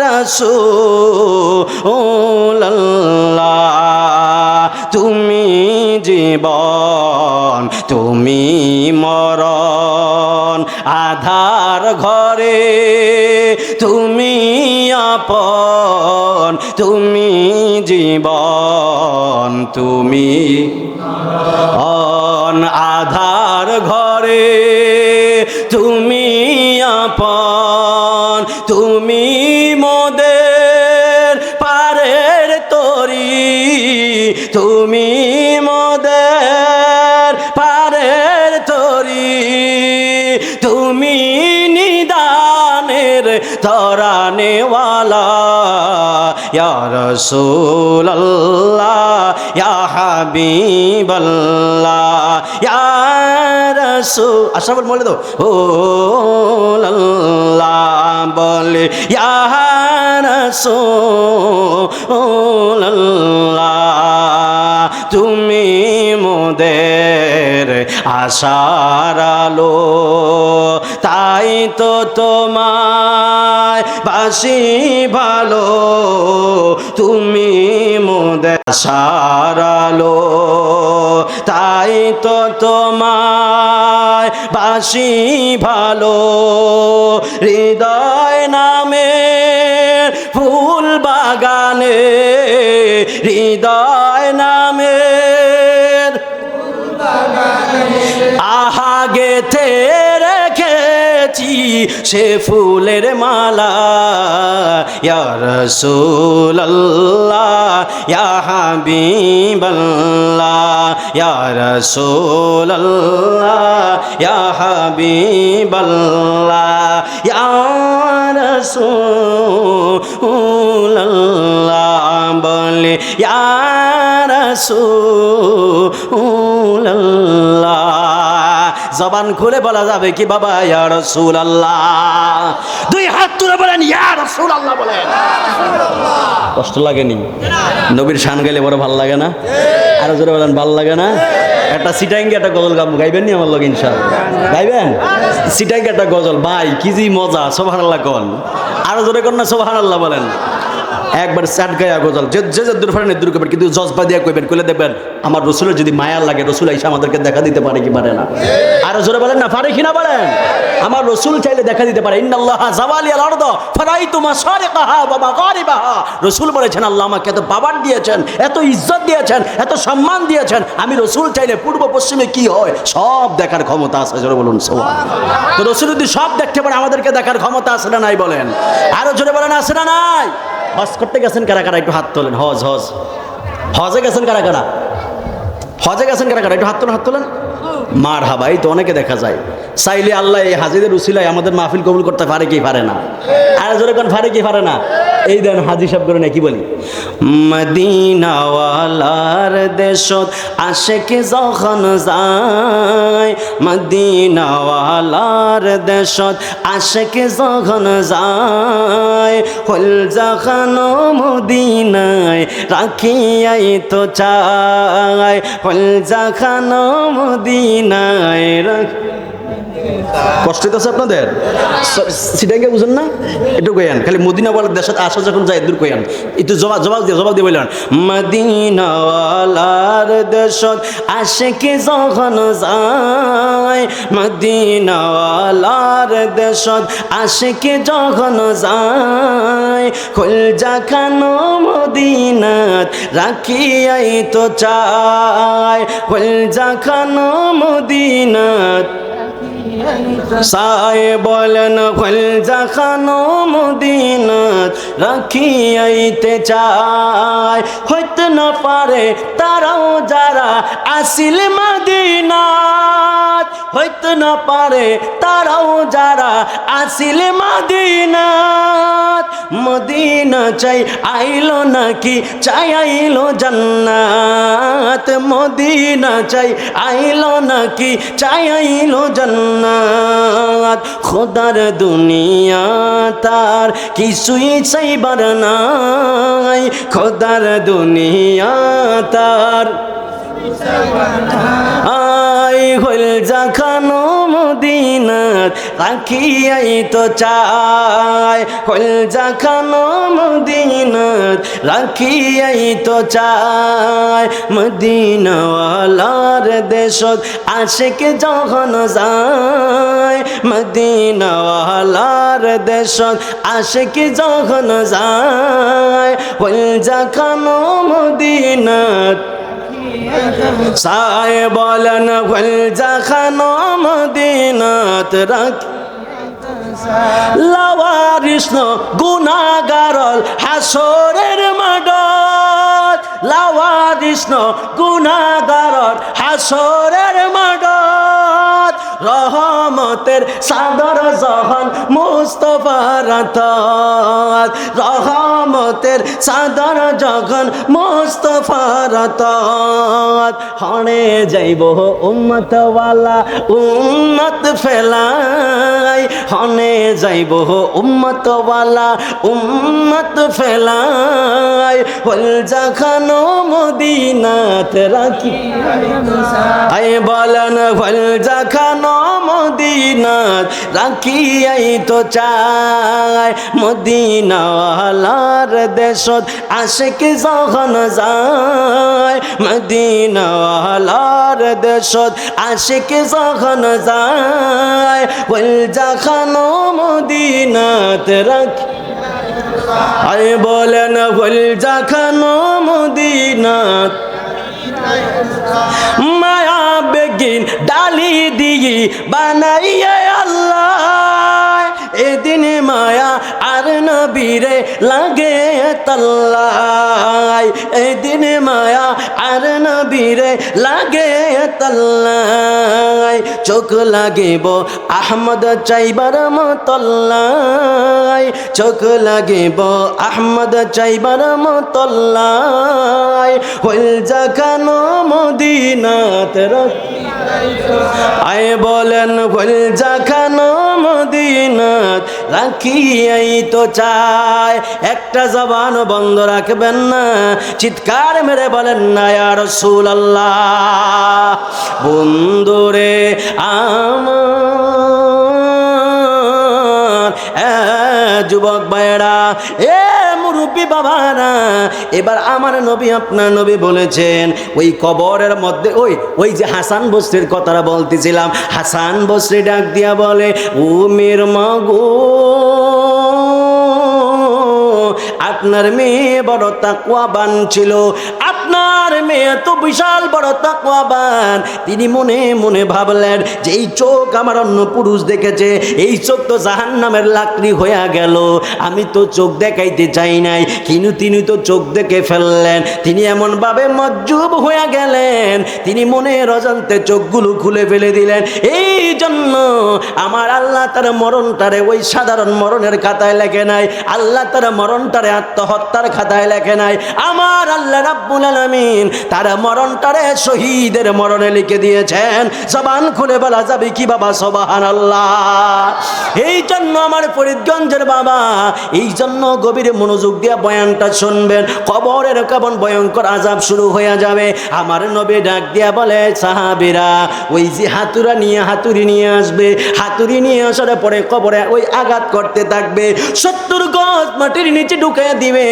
রাসূলুল্লাহ। তুমি জীবন, তুমি মরণ, আধার ঘরে তুমি আপন, তুমি জীবন, তুমি আধার ঘরে তুমি আপন, তুমি মোদের পারের তরি, তুমি মোদের পারের তরি, তুমি নিদানের তরানেওয়ালা ইয়া রাসূলুল্লাহ ইয়া হাবিবাল্লাহ ইয়া রাসূল। আশরাফুল বলে দাও ও আল্লাহ বলে ইয়া রাসূলুল্লাহ। তুমি মোদের আশার আলো, তাই তো তোমায় বাসি ভালো, তুমি মোদের আশার আলো, তাই তো তোমায় বাসি ভালো। হৃদয় নামে ফুল বাগানে, হৃদয় নামের আহা গেথে রেখেছি সে ফুলের মালা ইয়া রাসূলুল্লাহ ইয়া হাবিবাল্লাহ ইয়া রাসূলুল্লাহ ইয়া হাবিবাল্লাহ ইয়া রাসূলুল্লাহ বলে ইয়া রাসূলুল্লাহ। জবান খুলে বলা যাবে কি বাবা ইয়া রাসূলুল্লাহ? দুই হাত তুলে বলেন ইয়া রাসূলুল্লাহ বলেন। কষ্ট লাগেনি? নবীর শান গাইলে বড় ভালো লাগে না? আরো জোরে বলেন ভালো লাগে না? একটা সিটাঙ্গে একটা গজল গাইবেন নি আমার লগে ইনশাআল্লাহ? গাইবেন? সিটাঙ্গে একটা গজল ভাই কি জি মজা। সুবহানাল্লাহ কোন, আরো জোরে কোন না সুবহানাল্লাহ বলেন। একবার স্যাট গায়া গজল যে যে দূর ফারেন দূর করবেন, কিন্তু জজবা দিয়া কইবেন, কইলে দেখবেন আমার রসুলের যদি মায়া লাগে, রসুল এসে আমাদেরকে দেখা দিতে পারে কি পারে না? আরো জোরে বলেন না, পারে কি না বলেন? আমার রসুল চাইলে দেখা দিতে পারে। ইন্নাল্লাহা জাওয়ালিয়াল আরদ ফারাইতু মাশারিকাহা ওয়া মাগারিবাহা। রসুল বলেছেন আল্লাহ আমাকে এত পাওয়ার দিয়েছেন, এত ইজ্জত দিয়েছেন, এত সম্মান দিয়েছেন, আমি রসুল চাইলে পূর্ব পশ্চিমে কি হয় সব দেখার ক্ষমতা আছে। জোরে বলুন সুবহানাল্লাহ। তো রসুল যদি সব দেখতে পারে, আমাদেরকে দেখার ক্ষমতা আছে না নাই বলেন? আরো জোরে বলেন আছে না নাই? হজ করতে গেছেন কারা কারা একটু হাত তোলেন। হজে গেছেন কারা কারা? হজে গেছেন কারা কারা একটু হাত তোলেন, হাত তোলেন। মার হাবা, এই তো অনেকে দেখা যায়। চাইলে আল্লাহ এই হাজিদের উসিলায় আমাদের মাহফিল কবুল করতে পারে কি পারে না? আর জোরে কোন পারে কি পারে না? এই দেন হাজি সাহেব করে কি বলি, মদিনাওয়ালার দেশত আশেকে যখন যায়, মদিনাওয়ালার দেশত আশেকে যখন যায়, হল যখন মদিনায় রাখিয়াই তো চায়, হল যখন মদিনায় রাখি। কষ্ট হইতেছে আপনাদের? সিটাকে বুঝেন না? একটু কইয়ান, খালি মদিনাওয়ালার দেশে আসা যখন যায় দূর কইয়ান, একটু জবাব দিয়ে বললেন, মদিনাওয়ালার দেশত আশেকে যখন যায়, মদিনাওয়ালার দেশত আশেকে যখন যায়, কলজা খানো মদিনাত রাখিয়াই তো চায়, কলজা খানো মদিনাত সায় বলেন, কলজা খানো মদিনাত রাখিয়াইতে চায়। হইতে না পারে তারাও যারা আসিল মদিনাত, হইতে না পারে তারাও যারা আসিল মদিনাত। মদিনা চাই আইলো নাকি চাই আইলো জান্নাত, মদিনা চাই আইলো নাকি চাই আইলো জান্নাত। খোদার দুনিয়া তার কিছুই চাইবার নাই, খোদার দুনিয়া তার আই হল যখানো মদিনাত রাখিয়াই তো চায়, হল যখানো মদিনাত রাখিয়াই তো চায়। মদিনাওয়ালার দেশত আশেকে যখন যায়, মদিনাওয়ালার দেশত আশেকে যখন যায়, হল যখানো মদিনাত সায় বলেন, হল যখানো মদিনাত রাখি। লাওয়ারিস গুনাহগারল হাসরের মাঠত, লাওয়ারিস গুনাহগারল হাসরের মাঠত। রহমতের সাদর যখন মুস্তফার হাতত, রহমতের সাদর যখন মুস্তফার হাতত। হনে যাইব উম্মতওয়ালা উম্মত ফেলাই, হনে যাইব উম্মতওয়ালা উম্মত ফেলাই। হল যখানো মদিনাত রাখি আই বলেন, হল যখানো মদিনাত রাখিয়াই তো চায়। মদিনাওয়ালার দেশত আশেকে যখন যায়, মদিনাওয়ালার দেশত আশেকে যখন যায়, হল যখানো মদিনাত রাখি আই বলেন, হল যখানো মদিনাত। মায়া বেগিন ডালি দিই বানাইয়া আল্লাহ, এদিন মায়া আর নবীরে লাগে তাল্লাই, এদিন মায়া আর নবীরে লাগে তাল্লাই। চোখ লাগিব আহমদ চাইবার মতল্লাই, চোখ লাগিব আহমদ চাইবার মতল্লাই। হল যখানো মদিনাত রাখি আই বলেন, হল যখানো মদিনাত রাখিয়াই তো চায়। একটা জবান বন্ধ রাখবেন না, চিৎকার মেরে বলেন না ইয়া রাসূলুল্লাহ। বন্ধুরে আমার যুবক ভাইরা, এ মুরব্বী বাবারা, এবার আমার নবী আপনার নবী বলেছেন ওই কবরের মধ্যে ওই যে হাসান বসরির কথাটা বলতেছিলাম, হাসান বসরি ডাক দিয়া বলে, ও মেয়ের মাগো, আপনার মেয়ে বড় তাকওয়াবান ছিল, আপনার মেয়ে তো বিশাল বড় তাকওয়াবান। তিনি মনে মনে ভাবলেন যে এই চোখ আমার অন্য পুরুষ দেখেছে, এই চোখ তো জাহান্নামের লাকড়ি হয়ে গেল, আমি তো চোখ দেখাইতে চাই নাই, কিন্তু তিনি তো চোখ দেখে ফেললেন। তিনি এমনভাবে মজ্জুব হয়ে গেলেন, তিনি মনের অজান্তে চোখগুলো খুলে ফেলে দিলেন। এই জন্য আমার আল্লাহ তার মরণটারে ওই সাধারণ মরণের খাতায় লেখে নাই, আল্লাহ তার মরণটারে আত্মহত্যার খাতায় লেখে নাই। আমার আল্লাহ রাব্বুল আলামিন তার মরণটারে শহীদের মরণে লিখে দিয়েছেন। জবান খুলে বলা যাবে কি বাবা সুবহানাল্লাহ। এই জন্য আমার ফরিদগঞ্জের বাবা, এই জন্য গভীর মনোযোগ দিয়ে বয়ানটা শুনবেন। কবরের কেমন ভয়ঙ্কর আযাব শুরু হয়ে যাবে। আমার নবী ডাক দিয়া বলে, সাহাবীরা ওই যে হাতুড়ি নিয়ে আসবে, হাতুড়ি নিয়ে আসার পরে কবরে ওই আঘাত করতে থাকবে, 70 গজ মাটির নিচে ঢুকে দিবে,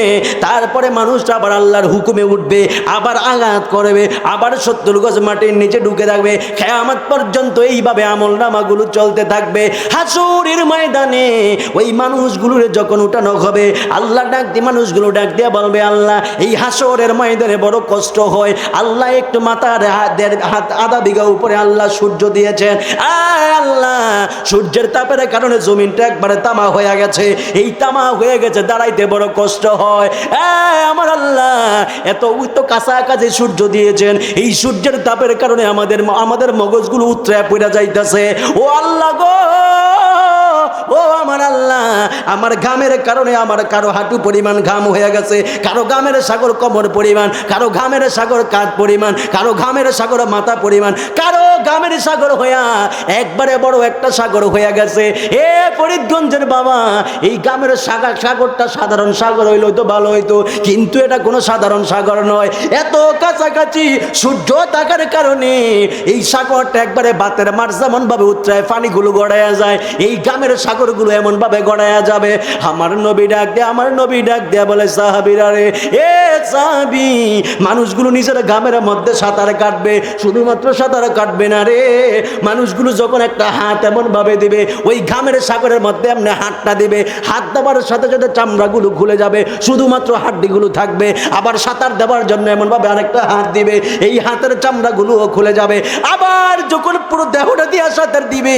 তারপরে মানুষটা আবার আল্লাহর হুকুমে উঠবে, আবার আঘাত করবে, আবার 70 গজ মাটির নিচে ঢুকে থাকবে। কিয়ামত পর্যন্ত এইভাবে আমলনামাগুলো চলতে থাকবে। হাসরের ময়দানে ওই মানুষগুলোর যখন উঠানো হবে, আল্লাহ ডাক দিয়ে মানুষগুলো ডাক দিয়ে বলবে, আল্লাহ এই হাসরের ময়দানে বড় কষ্ট হয়, আল্লাহ একটু মাথার হাত আধা বিঘা উপরে আল্লাহ সূর্য দিয়েছেন, আল্লাহ সূর্যের তাপের কারণে জমিনটা একবারে তামা হয়ে গেছে, এই তামা হয়ে গেছে, দাঁড়াইতে বড় কষ্ট হয়। আমার আল্লাহ এত কাছাকাছি সূর্য দিয়েছেন, এই সূর্যের তাপের কারণে আমাদের মগজগুলো উতরে পড়ে যাইতেছে। ও আল্লাহ গো, ও আমার আল্লাহ, আমার ঘামের কারণে আমার কারো হাঁটু পরিমাণ ঘাম হয়ে গেছে, কারো ঘামের সাগর কোমর পরিমাণ, কারো ঘামের সাগর কাঁধ পরিমাণ, কারো ঘামের সাগর মাথা পরিমাণ, কারো ঘামের সাগর হইয়া একবারে বড় একটা সাগর হয়ে গেছে। এ ফরিদগঞ্জের বাবা, এই ঘামের সাগরটা সাধারণ সাগর হইলো তো ভালো হইতো, কিন্তু এটা কোনো সাধারণ সাগর নয়। এত কাছাকাছি সূর্য থাকার কারণে এই সাগরটা একবারে বাতের মার যেমন ভাবে উতরায় পানিগুলো গড়াইয়া যায়, এই ঘামের সাগরগুলো এমন ভাবে গড়াইয়া যাবে। আমার নবী ডাক দেয়া বলে, সাহাবীরা রে, এ সাহাবী, মানুষগুলো নিজের ঘামের মধ্যে সাঁতার কাটবে, শুধুমাত্র সাঁতার কাটবে না রে, মানুষগুলো যখন একটা হাত এমন ভাবে দিবে, ওই ঘামের সাগরের মধ্যে এমনি হাতটা দিবে, হাত দেওয়ার সাথে সাথে চামড়াগুলো খুলে যাবে, শুধুমাত্র হাড্ডিগুলো থাকবে। আবার সাঁতার দেওয়ার জন্য এমন ভাবে আরেকটা হাত দিবে, এই হাতের চামড়াগুলোও খুলে যাবে। আবার যখন পুরো দেহটা দিয়ে সাঁতার দিবে,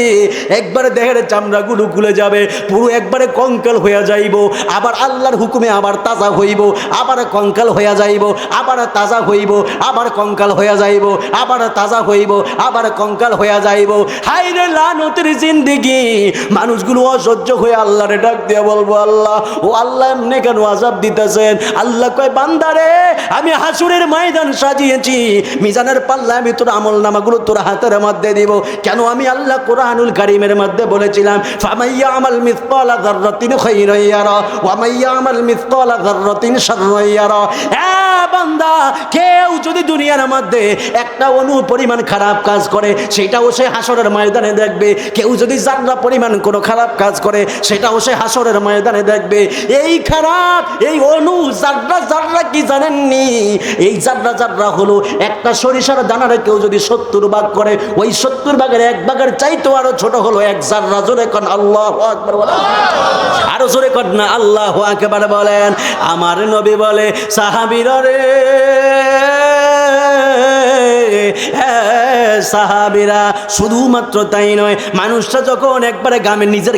একবারে দেহের চামড়াগুলো খুলে যাবে, পুরো একবারে কঙ্কাল হইয়া যাইব। আবার আল্লাহর হুকুমে আবার তাজা হইব, আবার কঙ্কাল হইয়া যাইব, আবার তাজা হইব, আবার কঙ্কাল হইয়া যাইব, আবার তাজা হইব, আবার কঙ্কাল হইয়া যাইব। হায় রে লানতের জিন্দেগি। মানুষগুলো অসহ্য হয়ে আল্লাহরে ডাক দিয়ে বলবো, আল্লাহ, ও আল্লাহ এমনি কেন আযাব দিতেছেন? আল্লাহ কয়, বান্দারে, আমি হাসুরের ময়দান সাজিয়েছি, মিজানের পাল্লা আমি তোর আমল নামাগুলো তোর হাতের মধ্যে দিব। কেন? আমি আল্লাহ কোরআনুল কারীমের মধ্যে বলেছিলাম, ফামাইয়া আমাল মিসকালা যাররাতিন খায়রান ইয়ারা ওয়া মাইয়া আমাল মিসকালা যাররাতিন শাররান ইয়ারা। বান্দা, কেউ যদি দুনিয়ার মধ্যে একটা অণু পরিমাণ খারাপ কাজ করে, সেটাও সে হাসরের ময়দানে দেখবে। কেউ যদি জাররা পরিমাণ কোনো খারাপ কাজ করে, সেটাও সে হাসরের ময়দানে দেখবে। এই খারাপ, এই অণু জাররা কি জানেননি? এই জাররা হলো একটা সরিষার দানারে কেউ যদি 70 ভাগ করে, ওই 70 ভাগের 1 ভাগের চাইতেও আরো ছোট হলো এক জাররা। জোরে কোন আল্লাহু আকবার বলেন, আরো জোরে কোন না আল্লাহু আকবার বলেন। আমার নবী বলে, সাহাবীরা রে, সাহাবীরা, শুধুমাত্র তাই নয়, মানুষটা যখন একবারে নিজের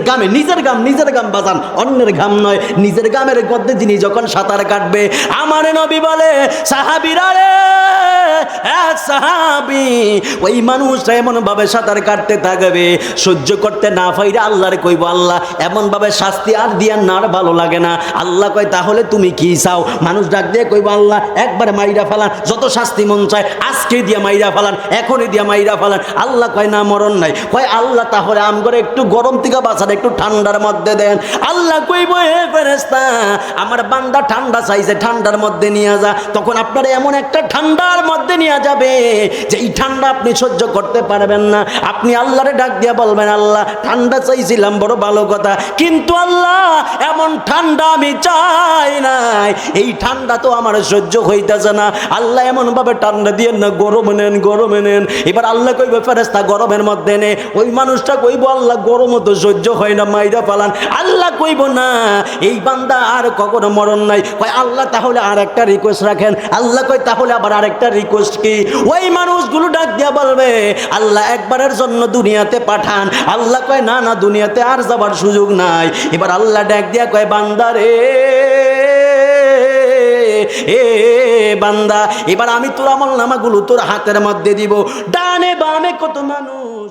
গাম বাজান, অন্যের ঘাম নয়, নিজের গামের মধ্যে যিনি যখন সাঁতার কাটবে, আমার নবী বলে, সাহাবীরা রে, সাহাবী, ওই মানুষটা এমন ভাবে সাঁতার কাটতে থাকবে, সহ্য করতে না পাইরে আল্লাহরে কইব, আল্লাহ এমন ভাবে শাস্তি আর দিয়া না, আর ভালো লাগে না। আল্লাহ কয়, তাহলে তুমি কি চাও? মানুষ ডাক দিয়ে কইব, আল্লাহ একবারে মাইরা ফেলান, যত শাস্তি মন চায় আজকে দিয়া মাইরা ফেলান, এখনই দিয়া মাইরা ফেলেন। আল্লাহ কয় না মরণ নাই। কয় আল্লাহ তাহলে আমগরে একটু গরম থেকে বাঁচান, একটু ঠান্ডার মধ্যে দেন। আল্লাহ কইব হে ফেরেশতা আমার বান্দা ঠান্ডা চাইছে, ঠান্ডার মধ্যে নিয়ে যা। তখন আপনারা এমন একটা ঠান্ডার মধ্যে নিয়ে যাবে যে এই ঠান্ডা আপনি সহ্য করতে পারবেন না। আপনি আল্লাহরে ডাক দিয়া বলবেন আল্লাহ ঠান্ডা চাইছিলাম বড় ভালো কথা, কিন্তু আল্লাহ এমন ঠান্ডা আমি চাই নাই, এই ঠান্ডা তো আমার সহ্য হইতেছে না। আল্লাহ এমন ভাবে ঠান্ডা দিয়ে না গরম নেন, গরমে নেন। এবার আল্লাহ কইবে ফেরেশতা গরমের মধ্যে নে। ওই মানুষটা কইব আল্লাহ গরমও তো সহ্য হয় না, মাইরা পালান। আল্লাহ কইব না এই বান্দা আর কখনো মরণ নাই। কয় আল্লাহ তাহলে আর একটা রিকোয়েস্ট রাখেন। আল্লাহ কয় তাহলে আবার আরেকটা রিকোয়েস্ট কি? ওই মানুষগুলো ডাক দিয়া বলবে আল্লাহ একবারের জন্য দুনিয়াতে পাঠান। আল্লাহ কয় না না দুনিয়াতে আর যাবার সুযোগ নাই। এবার আল্লাহ ডাক দিয়া কয় বান্দারে এ বান্দা এবার আমি তোর আমল নামাগুলো তোর হাতের মধ্যে দিব। ডানে বামে কত মানুষ